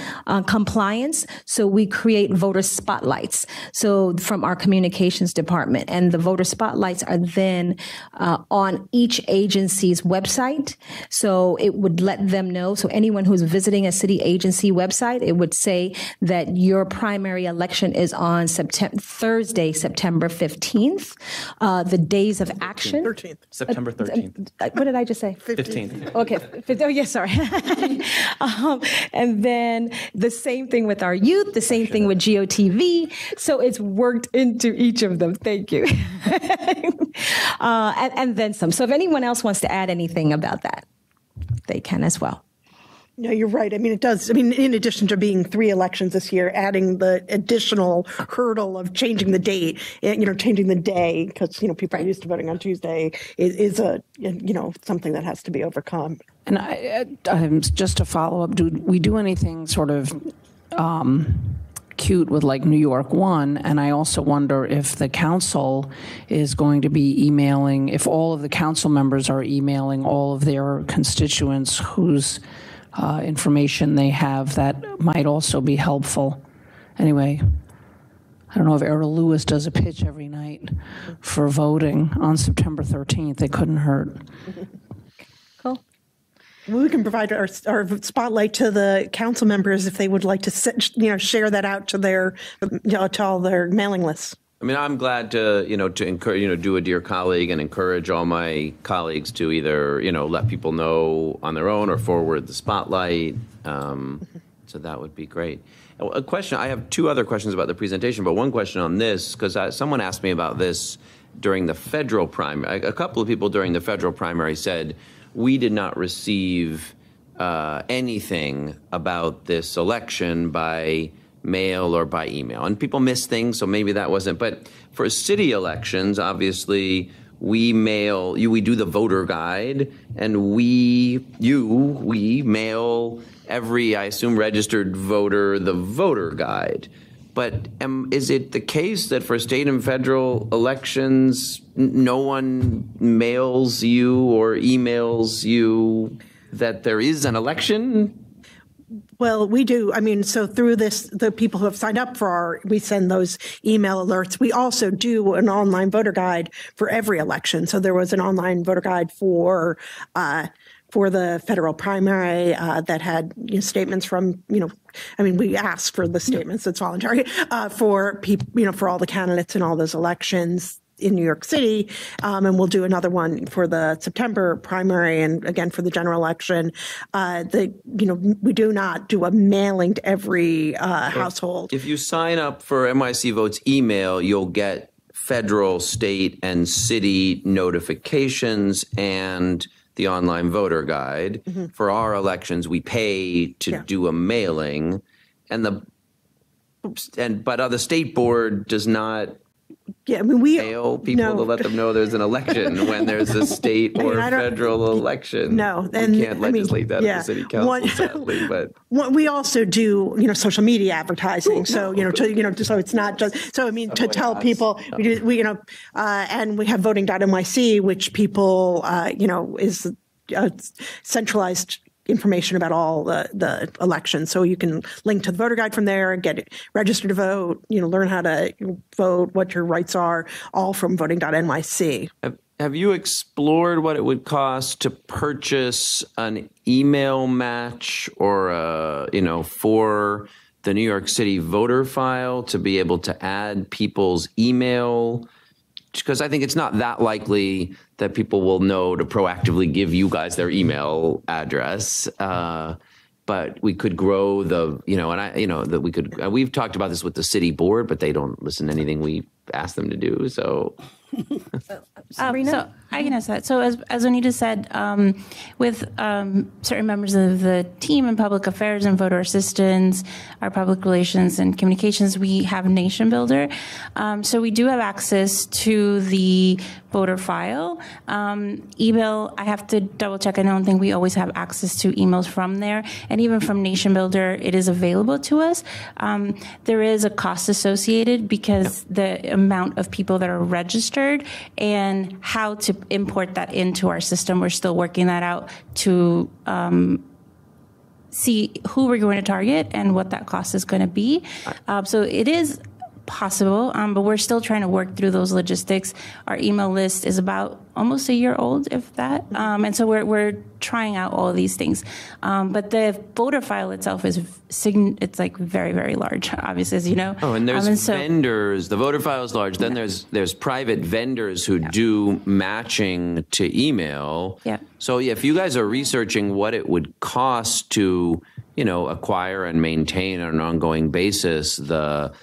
compliance. So we create voter spotlights. So from our communications department, and the voter spotlights are then on each agency's website. So it would let them know. So anyone who's visiting a city agency website, it would say that your primary election is on Thursday, September 15th. The days of action. 13th. September 13th. What did I just say? 15th. Okay. Oh, yes, sorry. And then the same thing with our youth, the same thing with GOTV. So it's worked into each of them. Thank you. And then some. So if anyone else wants to add anything about that, they can as well. No, you're right. I mean, it does. I mean, in addition to being 3 elections this year, adding the additional hurdle of changing the date, changing the day, because, people are used to voting on Tuesday, is something that has to be overcome. And just to follow up, do we do anything sort of cute with like New York One? And I also wonder if the council is going to be emailing, if all of the council members are emailing all of their constituents whose information they have, that might also be helpful. Anyway, I don't know if Errol Lewis does a pitch every night for voting on September 13th. It couldn't hurt. Cool. We can provide our spotlight to the council members if they would like to, share that out to their, to all their mailing lists. I mean, I'm glad to encourage, do a dear colleague and encourage all my colleagues to either, let people know on their own or forward the spotlight. So that would be great. A question, I have 2 other questions about the presentation, but one question on this, because someone asked me about this during the federal primary. A couple of people during the federal primary said, we did not receive anything about this election by mail or by email. And people miss things, so maybe that wasn't. But for city elections, obviously, we do the voter guide, and we mail every, I assume, registered voter the voter guide. But is it the case that for state and federal elections, no one mails you or emails you that there is an election? Well, we do. I mean, so through this, the people who have signed up we send those email alerts. We also do an online voter guide for every election. So there was an online voter guide for the federal primary that had statements from, we ask for the statements. It's voluntary for people, for all the candidates in all those elections in New York City, and we'll do another one for the September primary and again for the general election. We do not do a mailing to every household. If you sign up for NYC Votes email, you'll get federal, state, and city notifications and the online voter guide. Mm-hmm. For our elections, we pay to do a mailing, but the state board does not. Yeah, I mean, we mail people to let them know there's an election when there's a state or federal election. No, and we can't legislate that at the city council, sadly. But we also do, social media advertising. So so it's not just. So I mean, to tell people and we have voting.nyc, which people is centralized information about all the elections. So you can link to the voter guide from there, get registered to vote, learn how to vote, what your rights are, all from voting.nyc. Have you explored what it would cost to purchase an email match or, for the New York City voter file to be able to add people's email? Because I think it's not that likely that people will know to proactively give you guys their email address. But we could grow we've talked about this with the city board, but they don't listen to anything we ask them to do. So. So I can answer that. So as Anita said, with certain members of the team in public affairs and voter assistance, our public relations and communications, we have Nation Builder. So we do have access to the voter file. Email, I have to double check. I don't think we always have access to emails from there. And even from Nation Builder, it is available to us. There is a cost associated because the amount of people that are registered and how to import that into our system. We're still working that out to see who we're going to target and what that cost is going to be. So it is possible, but we're still trying to work through those logistics. Our email list is about almost a year old, if that. And so we're trying out all of these things. But the voter file itself it's like very, very large, obviously, as you know. Oh, and there's vendors. The voter file is large. Then there's private vendors who do matching to email. Yeah. So if you guys are researching what it would cost to, acquire and maintain on an ongoing basis the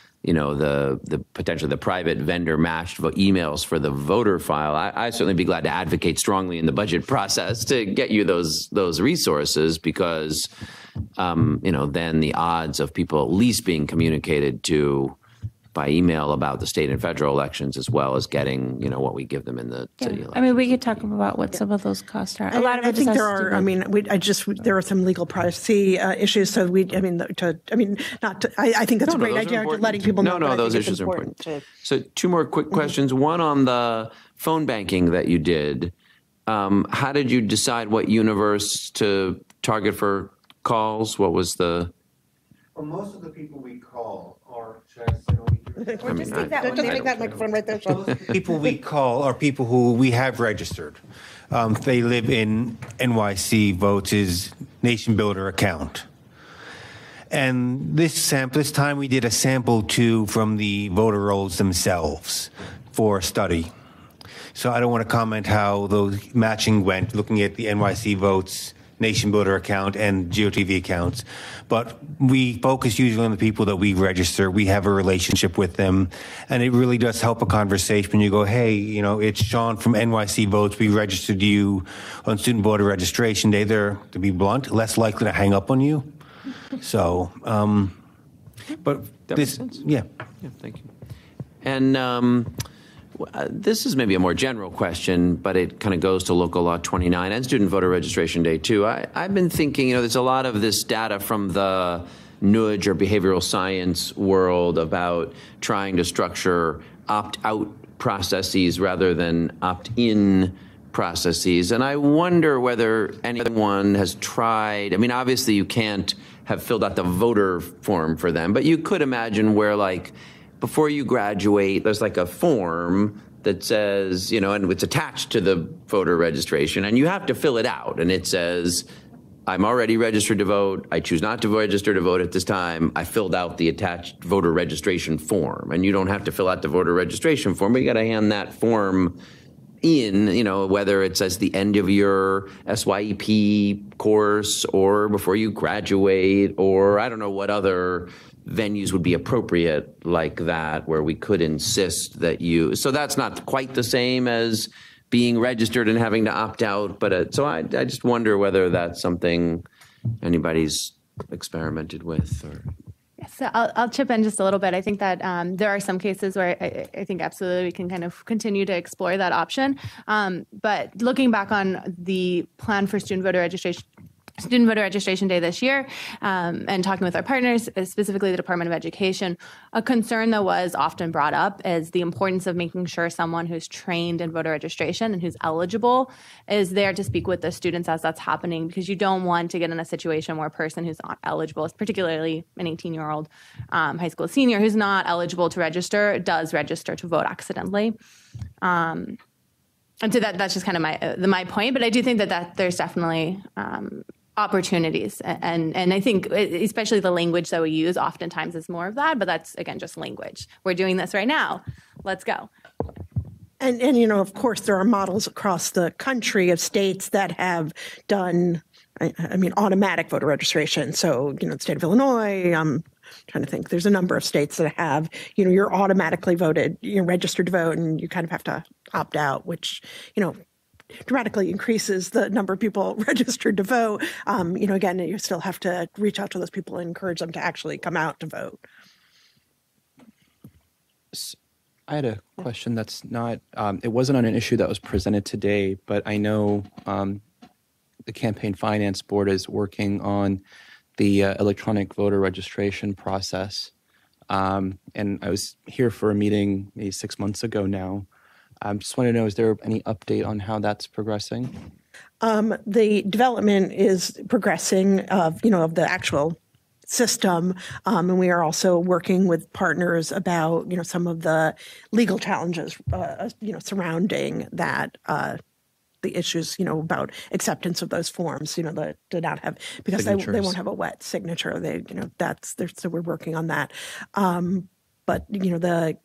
potentially the private vendor matched emails for the voter file, I'd certainly be glad to advocate strongly in the budget process to get you those resources, because then the odds of people at least being communicated to by email about the state and federal elections, as well as getting, what we give them in the city elections. I mean, we could talk about what some of those costs are. A lot of I it think has there to do are. with- There are some legal privacy issues. So I think that's a great idea. Letting people know. No, those issues are important. So 2 more quick questions. One on the phone banking that you did. How did you decide what universe to target for calls? What was the? Well, most of the people we call are. Should I sit over here? Just take that microphone right there, Sean. People we call are people who we have registered. They live in NYC Votes' Nation Builder account. And this time we did a sample too from the voter rolls themselves for a study. So I don't want to comment how those matching went, looking at the NYC Votes Nation Builder account and GOTV accounts. But we focus usually on the people that we register. We have a relationship with them. And it really does help a conversation when you go, hey, it's Sean from NYC Votes. We registered you on student voter registration day. They're, to be blunt, less likely to hang up on you. So, but that this, makes sense. Yeah, thank you. And this is maybe a more general question, but it kind of goes to Local Law 29 and Student Voter Registration Day, too. I've been thinking, there's a lot of this data from the nudge or behavioral science world about trying to structure opt-out processes rather than opt-in processes. And I wonder whether anyone has tried, obviously you can't have filled out the voter form for them, but you could imagine where, before you graduate, there's a form that says, and it's attached to the voter registration, and you have to fill it out. And it says, I'm already registered to vote. I choose not to register to vote at this time. I filled out the attached voter registration form. And you don't have to fill out the voter registration form, but you got to hand that form in, whether it's as the end of your SYEP course or before you graduate, or I don't know what other venues would be appropriate like that, where we could insist that so that's not quite the same as being registered and having to opt out, but so I just wonder whether that's something anybody's experimented with. Or So I'll chip in just a little bit. I think that there are some cases where I think absolutely we can kind of continue to explore that option. But looking back on the plan for Student Voter Registration Day this year, and talking with our partners, specifically the Department of Education, a concern that was often brought up is the importance of making sure someone who's trained in voter registration and who's eligible is there to speak with the students as that's happening, because you don't want to get in a situation where a person who's not eligible, particularly an 18-year-old high school senior who's not eligible to register, does register to vote accidentally. And so that's just kind of my point. But I do think that there's definitely opportunities. And I think especially the language that we use oftentimes is more of that. But that's, again, just language. We're doing this right now. Let's go. And of course, there are models across the country of states that have done, automatic voter registration. So, the state of Illinois, I'm trying to think, there's a number of states that have, you're automatically voted, you're registered to vote, and you kind of have to opt out, which, dramatically increases the number of people registered to vote. Again, you still have to reach out to those people and encourage them to actually come out to vote. I had a question that's not, it wasn't on an issue that was presented today, but I know the Campaign Finance Board is working on the electronic voter registration process. And I was here for a meeting maybe 6 months ago now. I just want to know, is there any update on how that's progressing? The development is progressing of the actual system, and we are also working with partners about some of the legal challenges surrounding that. The issues about acceptance of those forms, that do not have, because they won't have a wet signature. So we're working on that. But the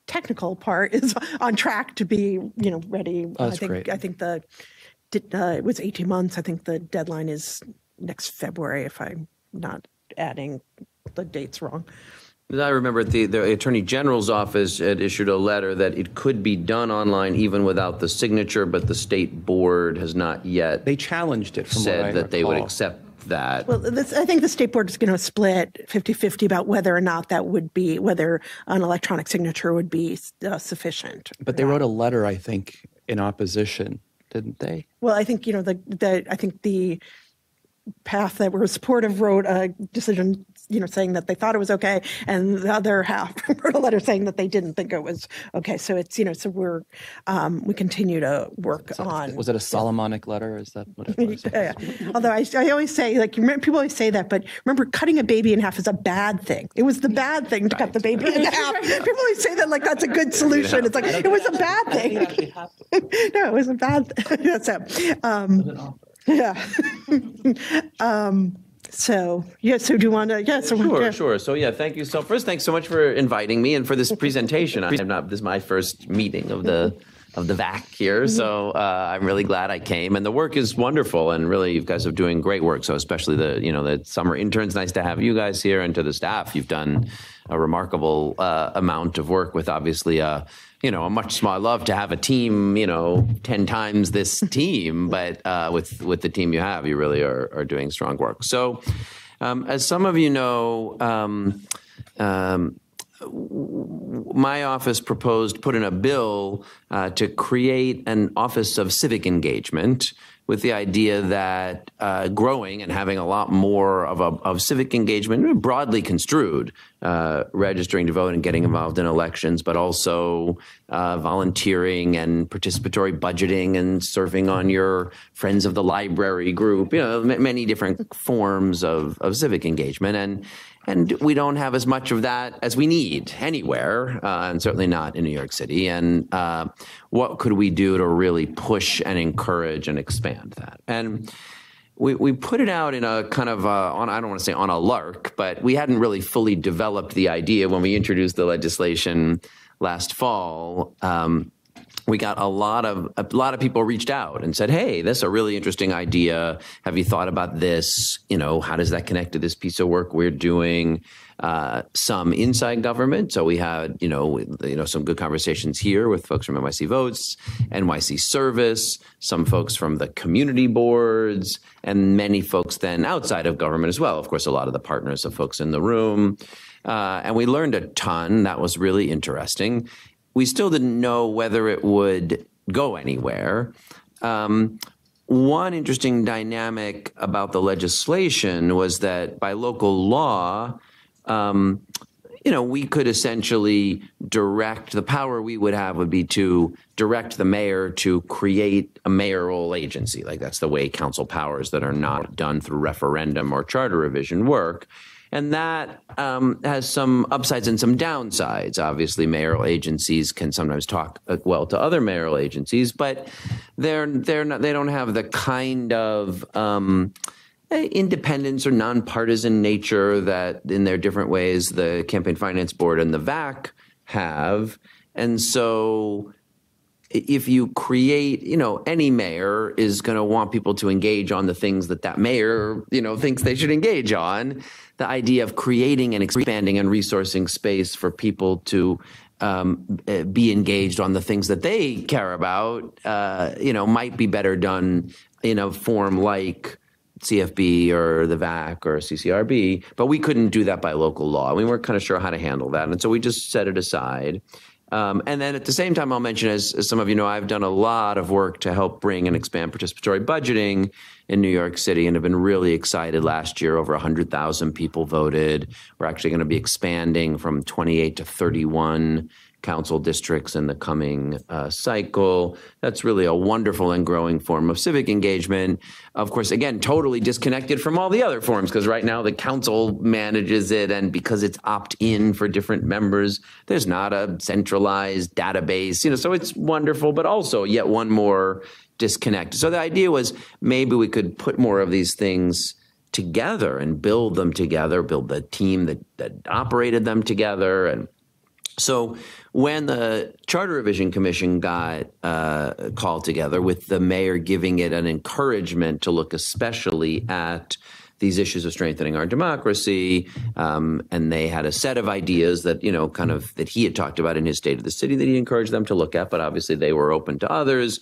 technical part is on track to be, ready. Oh, that's great. I think it was 18 months. I think the deadline is next February, if I'm not adding the dates wrong. I remember the Attorney General's office had issued a letter that it could be done online even without the signature, but the state board has not yet. They challenged it from said what I that they would recall. accept that. Well, I think the state board is going to split 50-50 about whether or not whether an electronic signature would be sufficient. But they wrote a letter, I think, in opposition, didn't they? Well, I think, I think the half that were supportive wrote a decision, saying that they thought it was okay, and the other half wrote a letter saying that they didn't think it was okay. So it's, so we're, we continue to work on. Was it a Solomonic letter? Is that what it was? Yeah. Although I always say, people always say that, but remember, cutting a baby in half is a bad thing. It was the bad thing to cut the baby in half. People always say that like that's a good solution. It's like, it was a bad thing. No, it was a bad thing. So, so do you want to, Sure. So, thank you. So first, thanks so much for inviting me and for this presentation. This is my first meeting of the VAAC here, so I'm really glad I came. And the work is wonderful, and really, you guys are doing great work. So especially the summer interns, nice to have you guys here, and to the staff, you've done a remarkable amount of work with obviously a much smaller. I love to have a team, 10 times this team, but with the team you have, you really are doing strong work. So, as some of you know, my office put in a bill to create an Office of Civic Engagement, with the idea that growing and having a lot more of civic engagement, broadly construed, registering to vote and getting involved in elections, but also volunteering and participatory budgeting and serving on your Friends of the Library group, many different forms of civic engagement. And we don't have as much of that as we need anywhere, and certainly not in New York City. And what could we do to really push and encourage and expand that? And we put it out in a kind of, I don't want to say on a lark, but we hadn't really fully developed the idea when we introduced the legislation last fall. We got a lot of people reached out and said, "Hey, this is a really interesting idea. Have you thought about this? How does that connect to this piece of work we're doing?" Some inside government. So we had, some good conversations here with folks from NYC Votes, NYC Service, some folks from the community boards, and many folks then outside of government as well. Of course, a lot of the partners of folks in the room. And we learned a ton. That was really interesting. We still didn't know whether it would go anywhere. One interesting dynamic about the legislation was that by local law, we could essentially direct, the power we would have would be to direct the mayor to create a mayoral agency. Like that's the way council powers that are not done through referendum or charter revision work. And that has some upsides and some downsides. Obviously, mayoral agencies can sometimes talk well to other mayoral agencies, but they don't have the kind of independence or nonpartisan nature that, in their different ways, the Campaign Finance Board and the VAAC have. And so, if you create, any mayor is going to want people to engage on the things that mayor, thinks they should engage on. The idea of creating and expanding and resourcing space for people to be engaged on the things that they care about, might be better done in a form like CFB or the VAAC or CCRB, but we couldn't do that by local law. We weren't kind of sure how to handle that. And so we just set it aside. And then at the same time, I'll mention, as some of you know, I've done a lot of work to help bring and expand participatory budgeting in New York City, and have been really excited. Last year, over 100,000 people voted. We're actually going to be expanding from 28 to 31 council districts in the coming cycle. That's really a wonderful and growing form of civic engagement. Of course, again, totally disconnected from all the other forms, because right now the council manages it, and because it's opt-in for different members, there's not a centralized database, so it's wonderful, but also yet one more disconnect. So the idea was maybe we could put more of these things together and build them together, build the team that operated them together. And so when the Charter Revision Commission got called together, with the mayor giving it an encouragement to look especially at these issues of strengthening our democracy, and they had a set of ideas that, that he had talked about in his State of the City that he encouraged them to look at, but obviously they were open to others.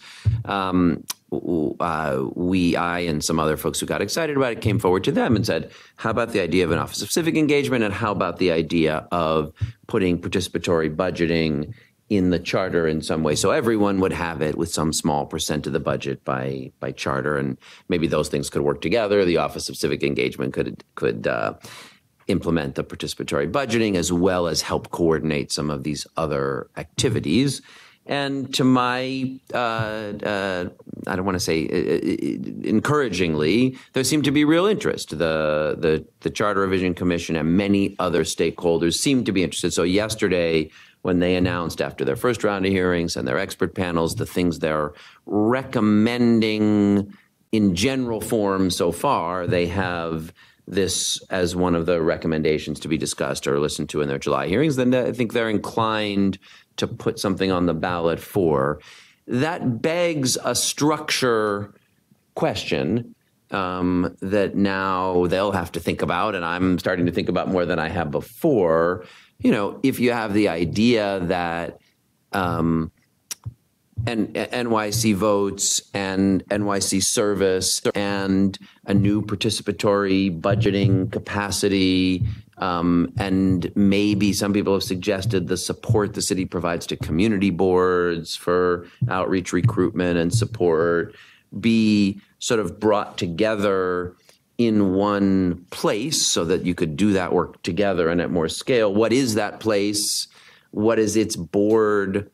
I and some other folks who got excited about it came forward to them and said, how about the idea of an Office of Civic Engagement, and how about the idea of putting participatory budgeting in the charter in some way, so everyone would have it with some small percent of the budget by charter, and maybe those things could work together. The Office of Civic Engagement could implement the participatory budgeting as well as help coordinate some of these other activities. And to my, I don't want to say encouragingly, there seemed to be real interest. The Charter Revision Commission and many other stakeholders seemed to be interested. So yesterday, when they announced after their first round of hearings and their expert panels, the things they're recommending in general form so far, they have this as one of the recommendations to be discussed or listened to in their July hearings, then I think they're inclined to put something on the ballot for. That begs a structure question that now they'll have to think about, and I'm starting to think about more than I have before. You know, if you have the idea that and NYC votes and NYC service and a new participatory budgeting capacity, and maybe some people have suggested the support the city provides to community boards for outreach, recruitment, and support be sort of brought together in one place so that you could do that work together and at more scale. What is that place? What does its board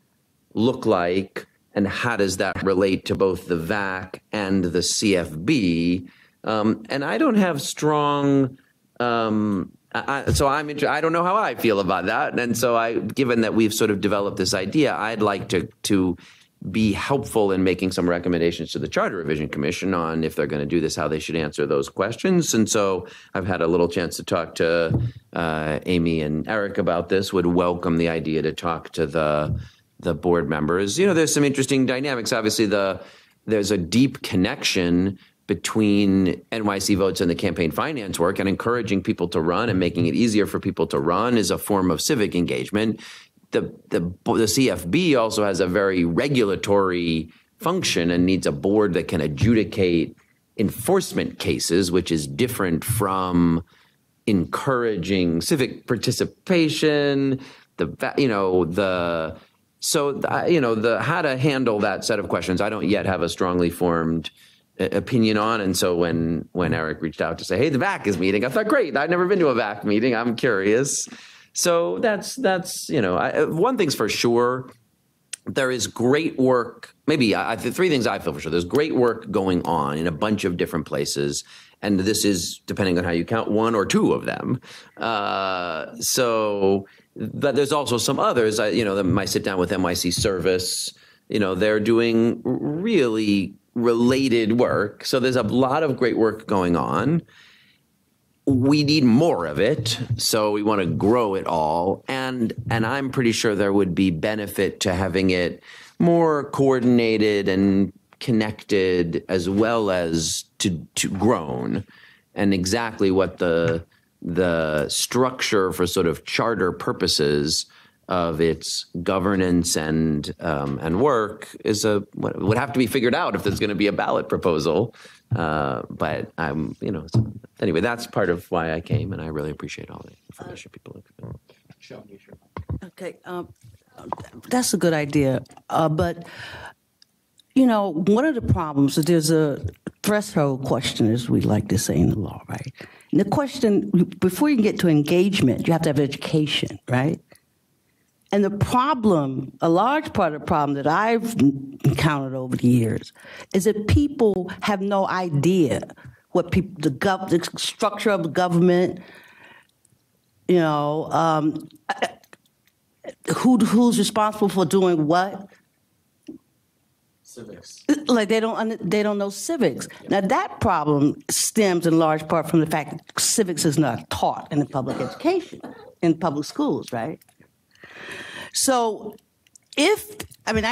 look like? And how does that relate to both the VAAC and the CFB? And I don't have strong, so I don't know how I feel about that. And so given that we've sort of developed this idea, I'd like to be helpful in making some recommendations to the Charter Revision Commission on if they're going to do this, how they should answer those questions. And so I've had a little chance to talk to Amy and Eric about this, would welcome the idea to talk to the board members. You know, there's some interesting dynamics. Obviously, there's a deep connection between NYC votes and the campaign finance work, and encouraging people to run and making it easier for people to run is a form of civic engagement. The CFB also has a very regulatory function and needs a board that can adjudicate enforcement cases, which is different from encouraging civic participation. So how to handle that set of questions, I don't yet have a strongly formed opinion on. And so when Eric reached out to say, hey, the VAAC is meeting, I thought, great, I've never been to a VAAC meeting. I'm curious. So that's one thing's for sure. There is great work. Maybe the three things I feel for sure. There's great work going on in a bunch of different places. And this is, depending on how you count, one or two of them. But there's also some others. My sit down with NYC Service, they're doing really related work. So there's a lot of great work going on. We need more of it, so we want to grow it all. And I'm pretty sure there would be benefit to having it more coordinated and connected as well as to grown. And exactly what the structure for sort of charter purposes of its governance and work is would have to be figured out if there's going to be a ballot proposal. But anyway, that's part of why I came, and I really appreciate all the information people have shown me. Okay, that's a good idea. But one of the problems is there's a threshold question, as we like to say in the law, right? And the question, before you can get to engagement, you have to have education, right? And the problem, a large part of the problem that I've encountered over the years is that people have no idea what the structure of the government, who's responsible for doing what. Civics. Like they don't know civics. Now that problem stems in large part from the fact that civics is not taught in the public education, in public schools, right? So I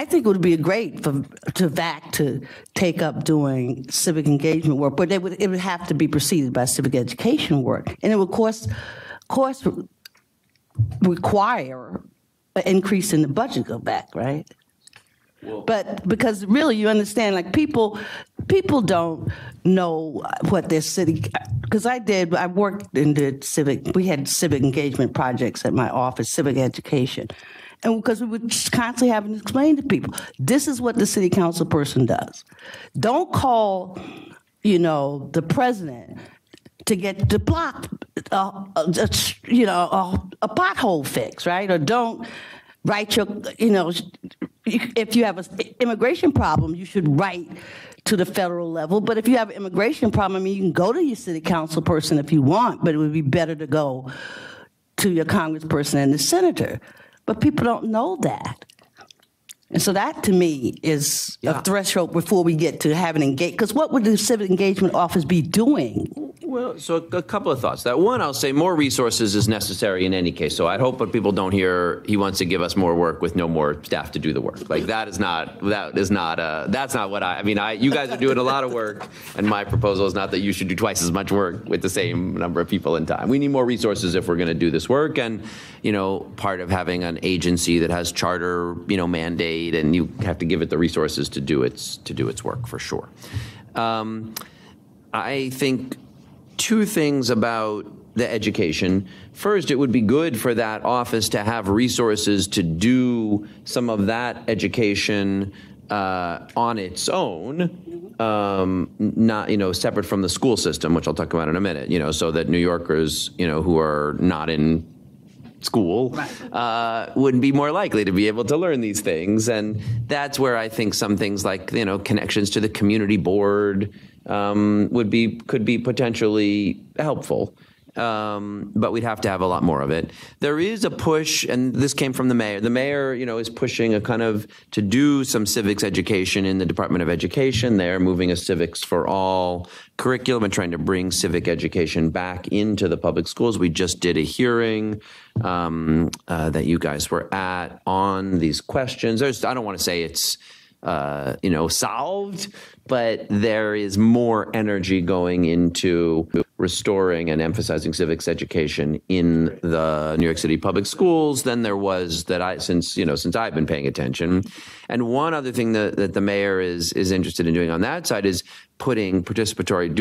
think it would be great to VAAC to take up doing civic engagement work, but it would have to be preceded by civic education work. And it would, of course require an increase in the budget of VAAC, right? But because really, you understand, like people don't know what their city. Because I worked in the we had civic engagement projects at my office, civic education. And because we would just constantly having to explain to people, this is what the city council person does. Don't call, the president to get the block, a pothole fix, right? Or don't write if you have an immigration problem, you should write to the federal level. But if you have an immigration problem, you can go to your city council person if you want, but it would be better to go to your congressperson and the senator. But people don't know that. And so that, to me, is a threshold before we get to having engagement. Because what would the Civic Engagement Office be doing? Well, so a couple of thoughts. That one, I'll say more resources is necessary in any case. So I'd hope what people don't hear, he wants to give us more work with no more staff to do the work. Like that's not what you guys are doing a lot of work. And my proposal is not that you should do twice as much work with the same number of people in time. We need more resources if we're going to do this work. And, part of having an agency that has charter, mandate, and you have to give it the resources to do its work for sure. I think two things about the education. First, it would be good for that office to have resources to do some of that education on its own, not separate from the school system, which I'll talk about in a minute. So that New Yorkers, who are not in school would be more likely to be able to learn these things. And that's where I think some things like, connections to the community board could be potentially helpful. But we'd have to have a lot more of it. There is a push, and this came from the mayor. The mayor, is pushing a kind of to do some civics education in the Department of Education. They're moving a Civics for All curriculum and trying to bring civic education back into the public schools. We just did a hearing that you guys were at on these questions. I don't want to say it's solved, but there is more energy going into restoring and emphasizing civics education in the New York City public schools than there was since I've been paying attention. And one other thing that the mayor is interested in doing on that side is doing participatory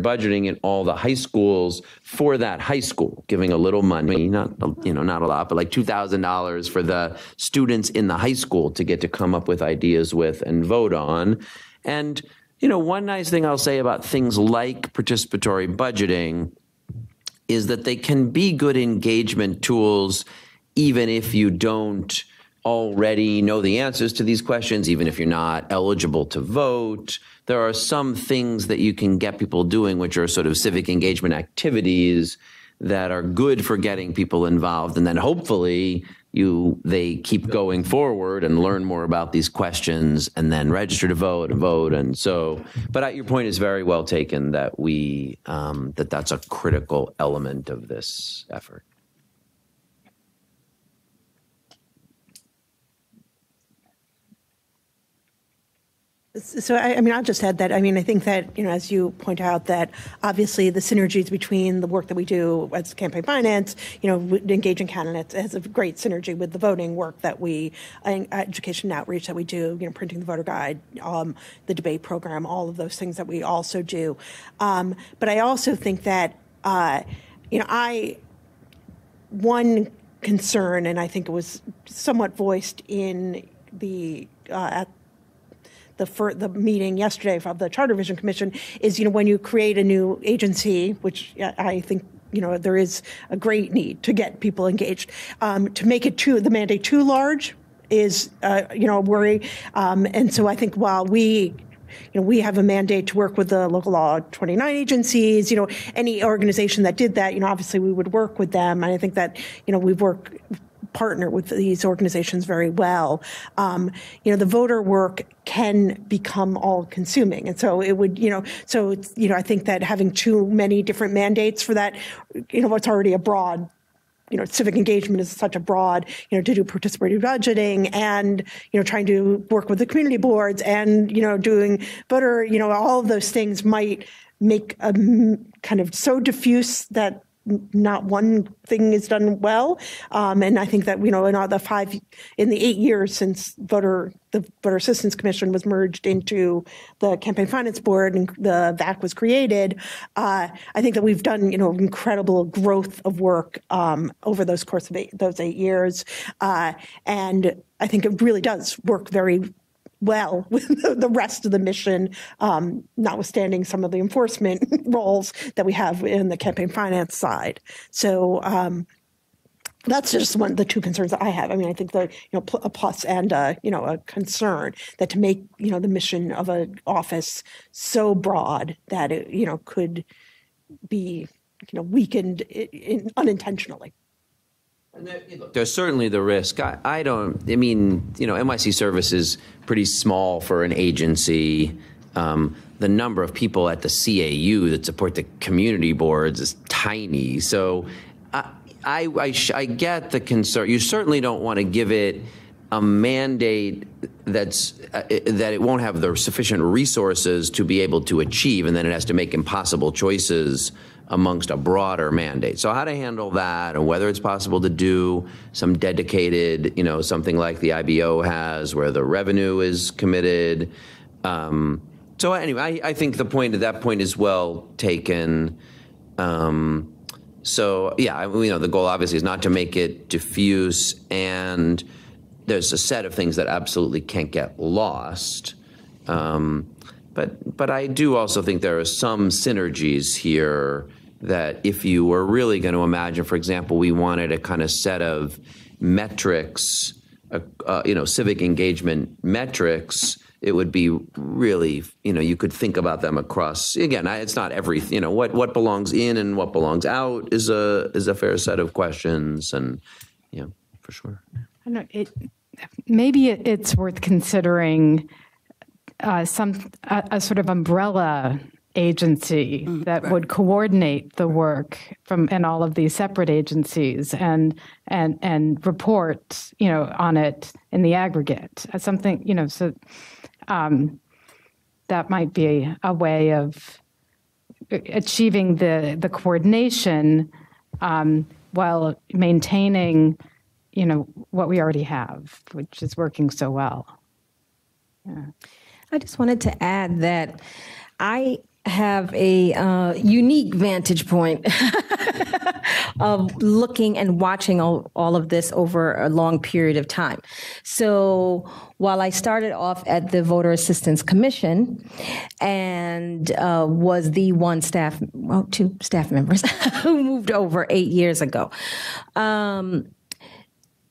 budgeting in all the high schools for that high school, giving a little money, not a lot, but like $2,000 for the students in the high school to get to come up with ideas with and vote on. And, one nice thing I'll say about things like participatory budgeting is that they can be good engagement tools even if you don't already know the answers to these questions, even if you're not eligible to vote. There are some things that you can get people doing, which are sort of civic engagement activities that are good for getting people involved. And then hopefully they keep going forward and learn more about these questions and then register to vote and vote. And so, but your point is very well taken that that's a critical element of this effort. So, I'll just add that, I think that, as you point out, that obviously the synergies between the work that we do as campaign finance, engaging candidates has a great synergy with the voting work that education and outreach that we do, printing the voter guide, the debate program, all of those things that we also do. But I also think that, one concern, and I think it was somewhat voiced in at the meeting yesterday of the Charter Revision Commission is, when you create a new agency, which I think, there is a great need to get people engaged, to make the mandate too large is, a worry. And so I think while we have a mandate to work with the local law 29 agencies, any organization that did that, obviously we would work with them. And I think that, we partner with these organizations very well. The voter work can become all-consuming, and so it would, I think that having too many different mandates for that, it's already a broad. Civic engagement is such a broad, to do participatory budgeting and, trying to work with the community boards and, doing voter, all of those things might make a kind of so diffuse that not one thing is done well. And I think that, in the 8 years since the Voter Assistance Commission was merged into the Campaign Finance Board and the VAAC was created, I think that we've done, incredible growth of work over those course of those 8 years. And I think it really does work very well with the rest of the mission, notwithstanding some of the enforcement roles that we have in the campaign finance side. So that's just the two concerns that I have. I mean, I think a plus and a concern that to make the mission of an office so broad that it could be weakened unintentionally. There's certainly the risk. NYC Service is pretty small for an agency. The number of people at the CAU that support the community boards is tiny. So I get the concern. You certainly don't want to give it a mandate that it won't have the sufficient resources to be able to achieve, and then it has to make impossible choices amongst a broader mandate. So how to handle that, and whether it's possible to do some dedicated, something like the IBO has, where the revenue is committed. So anyway, I think that point is well taken. So yeah, the goal obviously is not to make it diffuse, and there's a set of things that absolutely can't get lost. But I do also think there are some synergies here that if you were really going to imagine, for example, we wanted a kind of set of metrics, civic engagement metrics, it would be really, you could think about them across, again, it's not everything, what belongs in and what belongs out is a fair set of questions, and for sure. I know maybe it's worth considering a sort of umbrella agency that would coordinate the work in all of these separate agencies and report, on it in the aggregate. Something, so that might be a way of achieving the coordination while maintaining, what we already have, which is working so well. Yeah. I just wanted to add that I have a unique vantage point of looking and watching all of this over a long period of time. So while I started off at the Voter Assistance Commission and was the two staff members who moved over 8 years ago,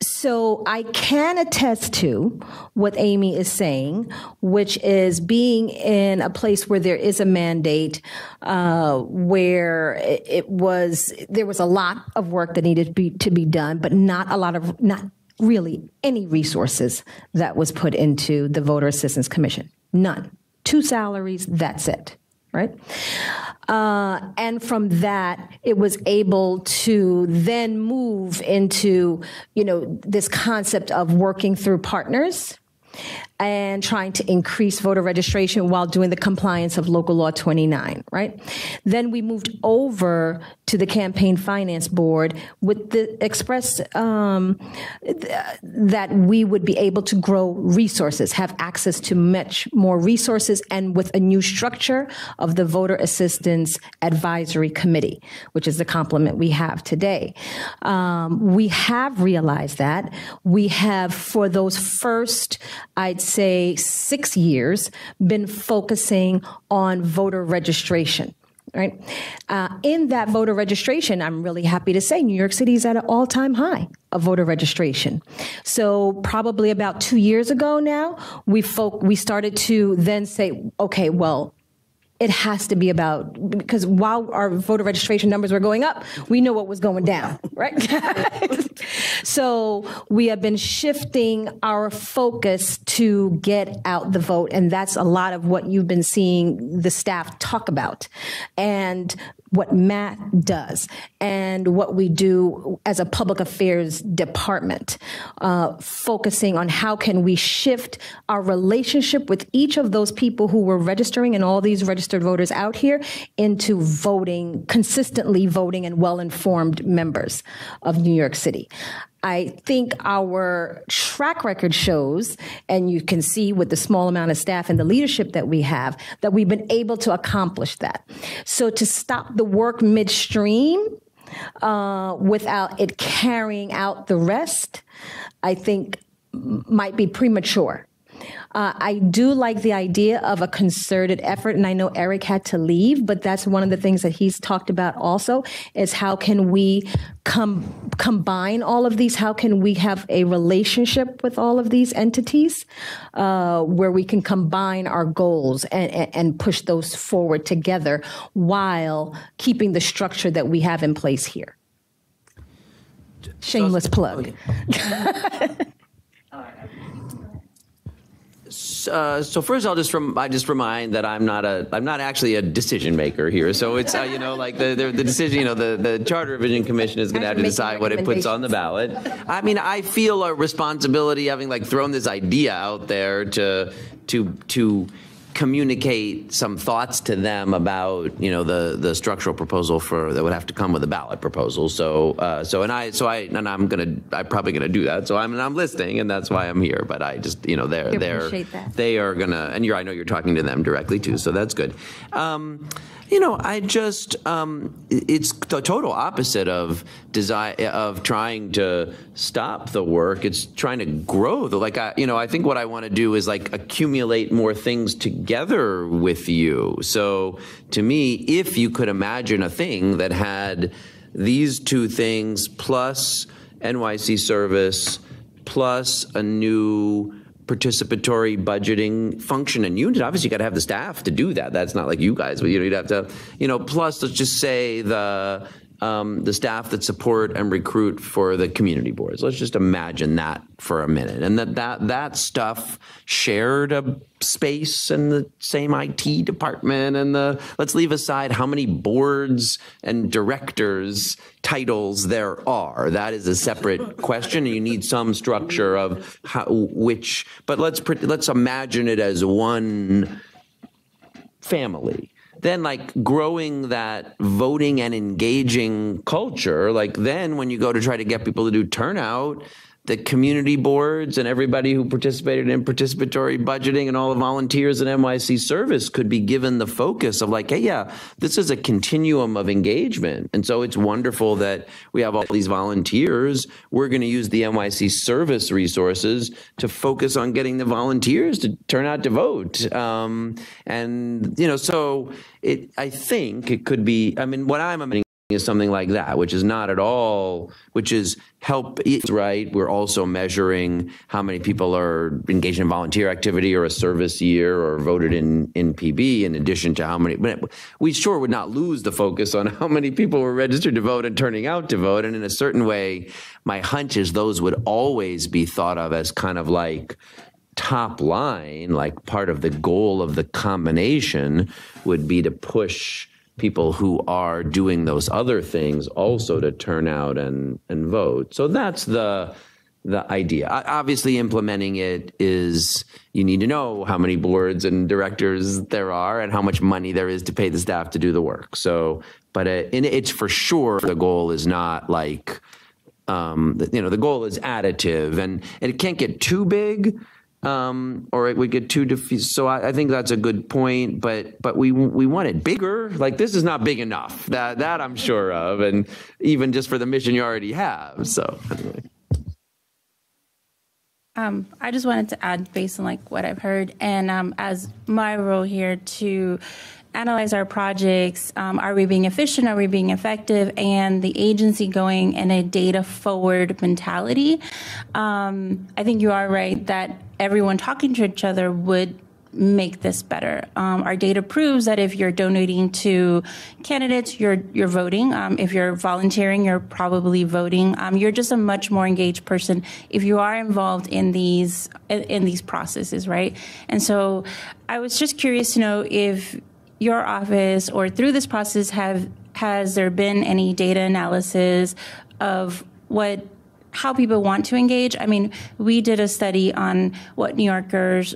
so I can attest to what Amy is saying, which is being in a place where there is a mandate, where there was a lot of work that needed to be done, but not really any resources that was put into the Voter Assistance Commission. None. 2 salaries, that's it. Right? And from that, it was able to then move into, this concept of working through partners and trying to increase voter registration while doing the compliance of Local Law 29, right? Then we moved over to the Campaign Finance Board with the express that we would be able to grow resources, have access to much more resources, and with a new structure of the Voter Assistance Advisory Committee, which is the complement we have today. We have realized that. We have, for those first, I'd say 6 years, been focusing on voter registration. Right. In that voter registration, I'm really happy to say New York City is at an all-time high of voter registration. So probably about 2 years ago now, we started to then say, okay, well, it has to be about, because while our voter registration numbers were going up, we know what was going down, right? So we have been shifting our focus to get out the vote. And that's a lot of what you've been seeing the staff talk about, and what Matt does, and what we do as a public affairs department, focusing on how can we shift our relationship with each of those people who were registering in all these registration registered voters out here into voting, consistently voting and well-informed members of New York City. I think our track record shows, and you can see with the small amount of staff and the leadership that we have, that we've been able to accomplish that. So to stop the work midstream without it carrying out the rest, I think might be premature. I do like the idea of a concerted effort, and I know Eric had to leave, but that's one of the things that he's talked about also, is how can we combine all of these? How can we have a relationship with all of these entities where we can combine our goals and push those forward together while keeping the structure that we have in place here? Shameless plug. So first, I just remind that I'm not actually a decision maker here. So it's like the decision, the Charter Revision Commission is going to have to decide what it puts on the ballot. I mean, I feel a responsibility, having thrown this idea out there, to communicate some thoughts to them about the structural proposal that would have to come with a ballot proposal. I'm probably gonna do that. So I'm listening, and that's why I'm here. But I just they are gonna, and I know you're talking to them directly too. So that's good. It's the total opposite of trying to stop the work. It's trying to grow. I think what I want to do is accumulate more things together with you. So to me, if you could imagine a thing that had these two things plus NYC service plus a new participatory budgeting function and unit. Obviously, you got to have the staff to do that. That's not like you guys, but you'd have to, plus let's just say the staff that support and recruit for the community boards. Let's just imagine that for a minute. And that stuff shared a space in the same IT department, and let's leave aside how many boards and directors titles there are. That is a separate question, and you need some structure of but let's imagine it as one family. Then growing that voting and engaging culture, then when you go to try to get people to do turnout, the community boards and everybody who participated in participatory budgeting and all the volunteers in NYC service could be given the focus of hey, yeah, this is a continuum of engagement. And so it's wonderful that we have all these volunteers. We're going to use the NYC service resources to focus on getting the volunteers to turn out to vote. So I think it could be, what I'm imagining is something like that, which is not at all, which is right? We're also measuring how many people are engaged in volunteer activity or a service year or voted in PB, in addition to how many, but we sure would not lose the focus on how many people were registered to vote and turning out to vote. And in a certain way, my hunch is those would always be thought of as kind of top line, part of the goal of the combination would be to push people who are doing those other things also to turn out and vote. So that's the idea. Obviously, implementing it is, you need to know how many boards and directors there are and how much money there is to pay the staff to do the work. So, but it's for sure the goal is not the goal is additive, and it can't get too big. Or it would get too diffuse. So I think that's a good point, but we want it bigger. This is not big enough. That I'm sure of, and even just for the mission you already have. So anyway. I just wanted to add, based on what I've heard, and as my role here, to analyze our projects. Are we being efficient? Are we being effective? And the agency going in a data-forward mentality. I think you are right that everyone talking to each other would make this better. Our data proves that if you're donating to candidates, you're voting. If you're volunteering, you're probably voting. You're just a much more engaged person if you are involved in these processes, right? And so I was just curious to know if your office or through this process has there been any data analysis of how people want to engage? I mean, we did a study on what New Yorkers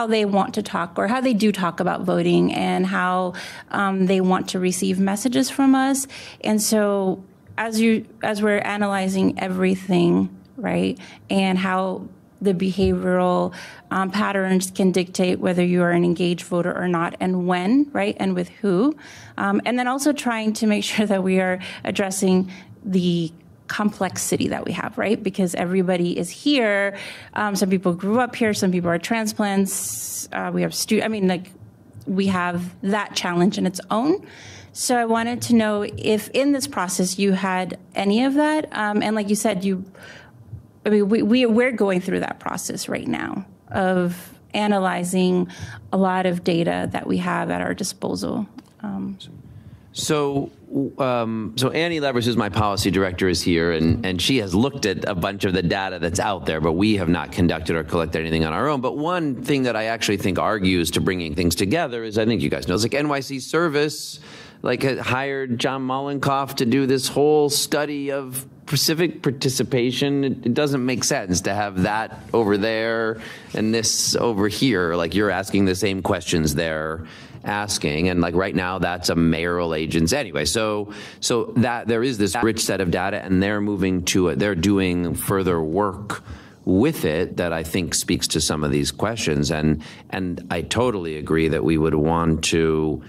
they want to talk, or how they do talk about voting, and how they want to receive messages from us. And so as we're analyzing everything, right, and how the behavioral patterns can dictate whether you are an engaged voter or not, and when, right, and with who. And then also trying to make sure that we are addressing the complexity that we have, right? Because everybody is here. Some people grew up here. Some people are transplants. We have we have that challenge in its own. So I wanted to know if in this process you had any of that. And like you said, we're going through that process right now of analyzing a lot of data that we have at our disposal. So Annie Levers, who's my policy director, is here, and she has looked at a bunch of the data that's out there, but we have not conducted or collected anything on our own. But one thing that I actually think argues to bringing things together is, I think you guys know, it's like NYC Service, hired John Mollenkoff to do this whole study of civic participation. It doesn't make sense to have that over there and this over here. Like, you're asking the same questions they're asking, and right now that's a mayoral agency anyway. So that there is this rich set of data, and they're moving to it. They're doing further work with it that I think speaks to some of these questions, and I totally agree that we would want to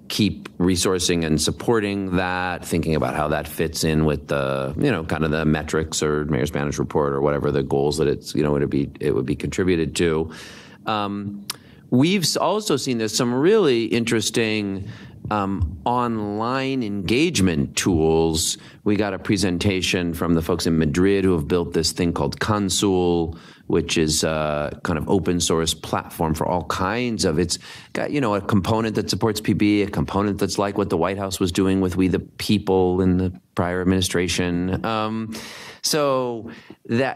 keep resourcing and supporting that, thinking about how that fits in with the, kind of the metrics or Mayor Spanish report or whatever the goals that it would be contributed to. We've also seen there's some really interesting online engagement tools. We got a presentation from the folks in Madrid who have built this thing called Consul, which is a kind of open source platform for all kinds of, it's got, a component that supports PB, a component that's like what the White House was doing with We the People in the prior administration. So that,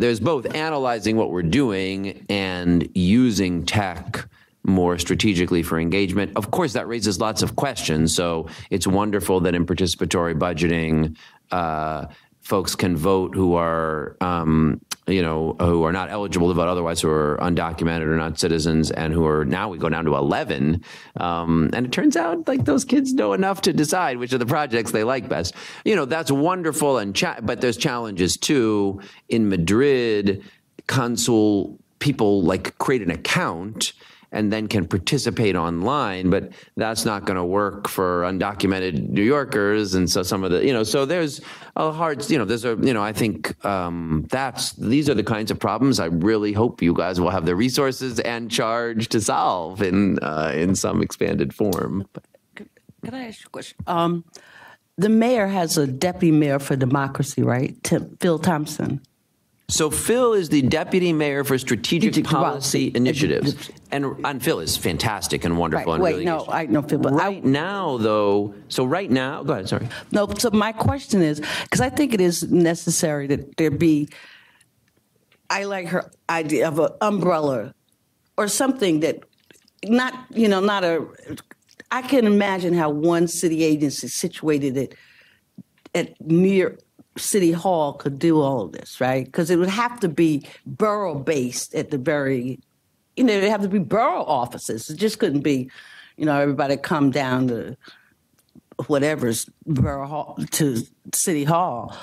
there's both analyzing what we're doing and using tech more strategically for engagement. Of course, that raises lots of questions. So it's wonderful that in participatory budgeting, folks can vote who are, who are not eligible to vote otherwise, who are undocumented or not citizens, and who are, now we go down to 11. And it turns out those kids know enough to decide which of the projects they like best. That's wonderful, but there's challenges too. In Madrid, Consul people create an account and then can participate online, but that's not going to work for undocumented New Yorkers. And so some of the, so there's a hard, I think these are the kinds of problems I really hope you guys will have the resources and charge to solve in some expanded form. Can I ask you a question? The mayor has a deputy mayor for democracy, right? Phil Thompson. So Phil is the deputy mayor for strategic policy initiatives, and Phil is fantastic and wonderful. Right. And really I know Phil, but now, go ahead. Sorry. No. So my question is, because I think it is necessary that there be. I like her idea of an umbrella, or something that, not a. I can imagine how one city agency situated at near City Hall could do all of this, right? Because it would have to be borough-based at the very, it would have to be borough offices. It just couldn't be, everybody come down to whatever's borough hall, to City Hall.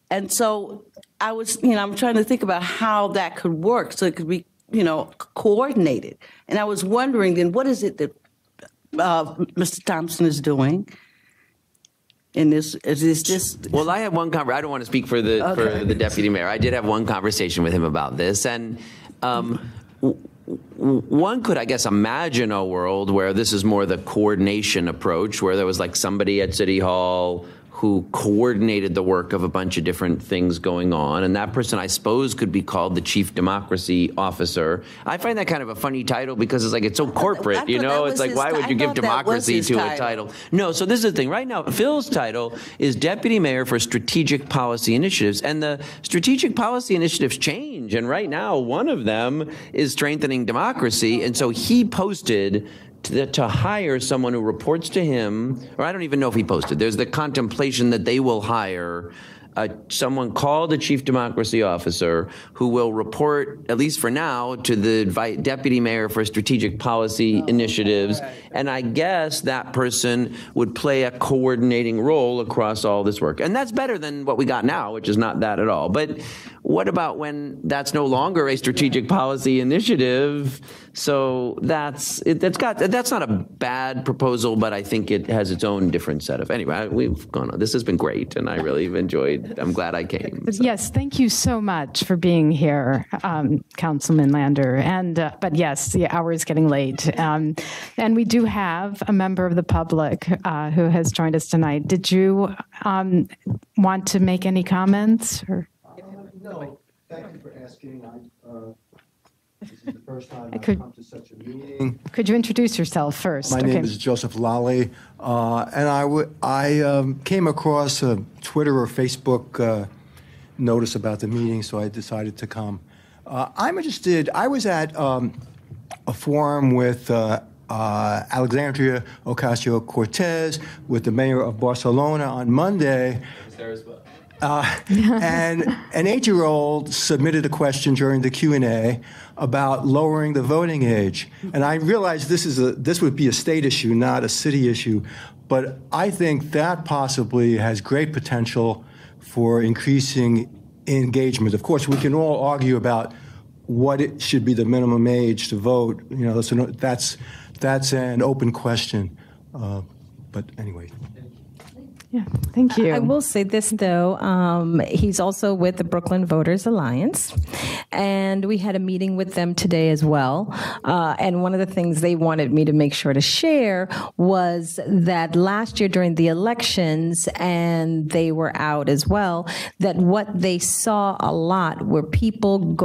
And so I was, I'm trying to think about how that could work so it could be, coordinated. And I was wondering then, what is it that Mr. Thompson is doing? And is this? Well, I had one conversation. I don't want to speak for the deputy mayor. I did have one conversation with him about this, and one could, I guess, imagine a world where this is more the coordination approach, where there was somebody at City Hall who coordinated the work of a bunch of different things going on. And that person, I suppose, could be called the Chief Democracy Officer. I find that kind of a funny title because it's so corporate, It's why would you give democracy to a title? No, so this is the thing. Right now, Phil's title is Deputy Mayor for Strategic Policy Initiatives. And the strategic policy initiatives change. And right now, one of them is strengthening democracy. And so he posted to hire someone who reports to him, or I don't even know if he posted. There's the contemplation that they will hire someone called a chief democracy officer who will report, at least for now, to the deputy mayor for strategic policy initiatives. And I guess that person would play a coordinating role across all this work. And that's better than what we got now, which is not that at all. But what about when that's no longer a strategic policy initiative? So that's not a bad proposal, but I think it has its own different set of. Anyway, we've gone on. This has been great, and I really enjoyed. I'm glad I came. So. Yes, thank you so much for being here, Councilman Lander. And but yes, the hour is getting late, and we do have a member of the public who has joined us tonight. Did you want to make any comments? Or? No, thank you for asking. This is the first time I've come to such a meeting. Could you introduce yourself first? My name is Joseph Lally, and I came across a Twitter or Facebook notice about the meeting, so I decided to come. I'm interested. I was at a forum with Alexandria Ocasio-Cortez, with the mayor of Barcelona on Monday. And an 8-year-old submitted a question during the Q&A about lowering the voting age. And I realized this would be a state issue, not a city issue. But I think that possibly has great potential for increasing engagement. Of course, we can all argue about what it should be the minimum age to vote. You know, that's an open question. But anyway. Yeah, thank you. I will say this, though. He's also with the Brooklyn Voters Alliance, and we had a meeting with them today as well. And one of the things they wanted me to make sure to share was that last year during the elections, and they were out as well, that what they saw a lot were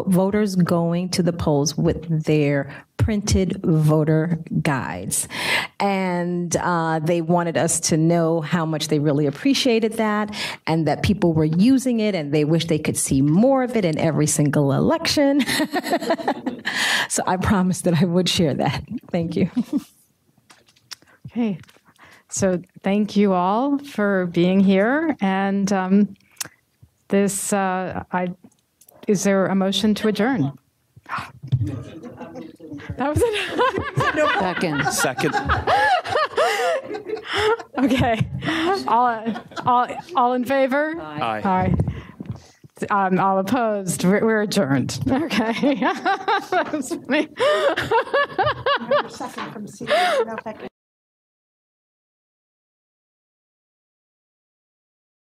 voters going to the polls with their printed voter guides. And they wanted us to know how much they really appreciated that, and that people were using it, and they wish they could see more of it in every single election. So I promised that I would share that. Thank you. Okay. So thank you all for being here. And is there a motion to adjourn? That was it. Second. Okay. All in favor? Aye. All opposed? We're adjourned. Okay. That was funny. Second from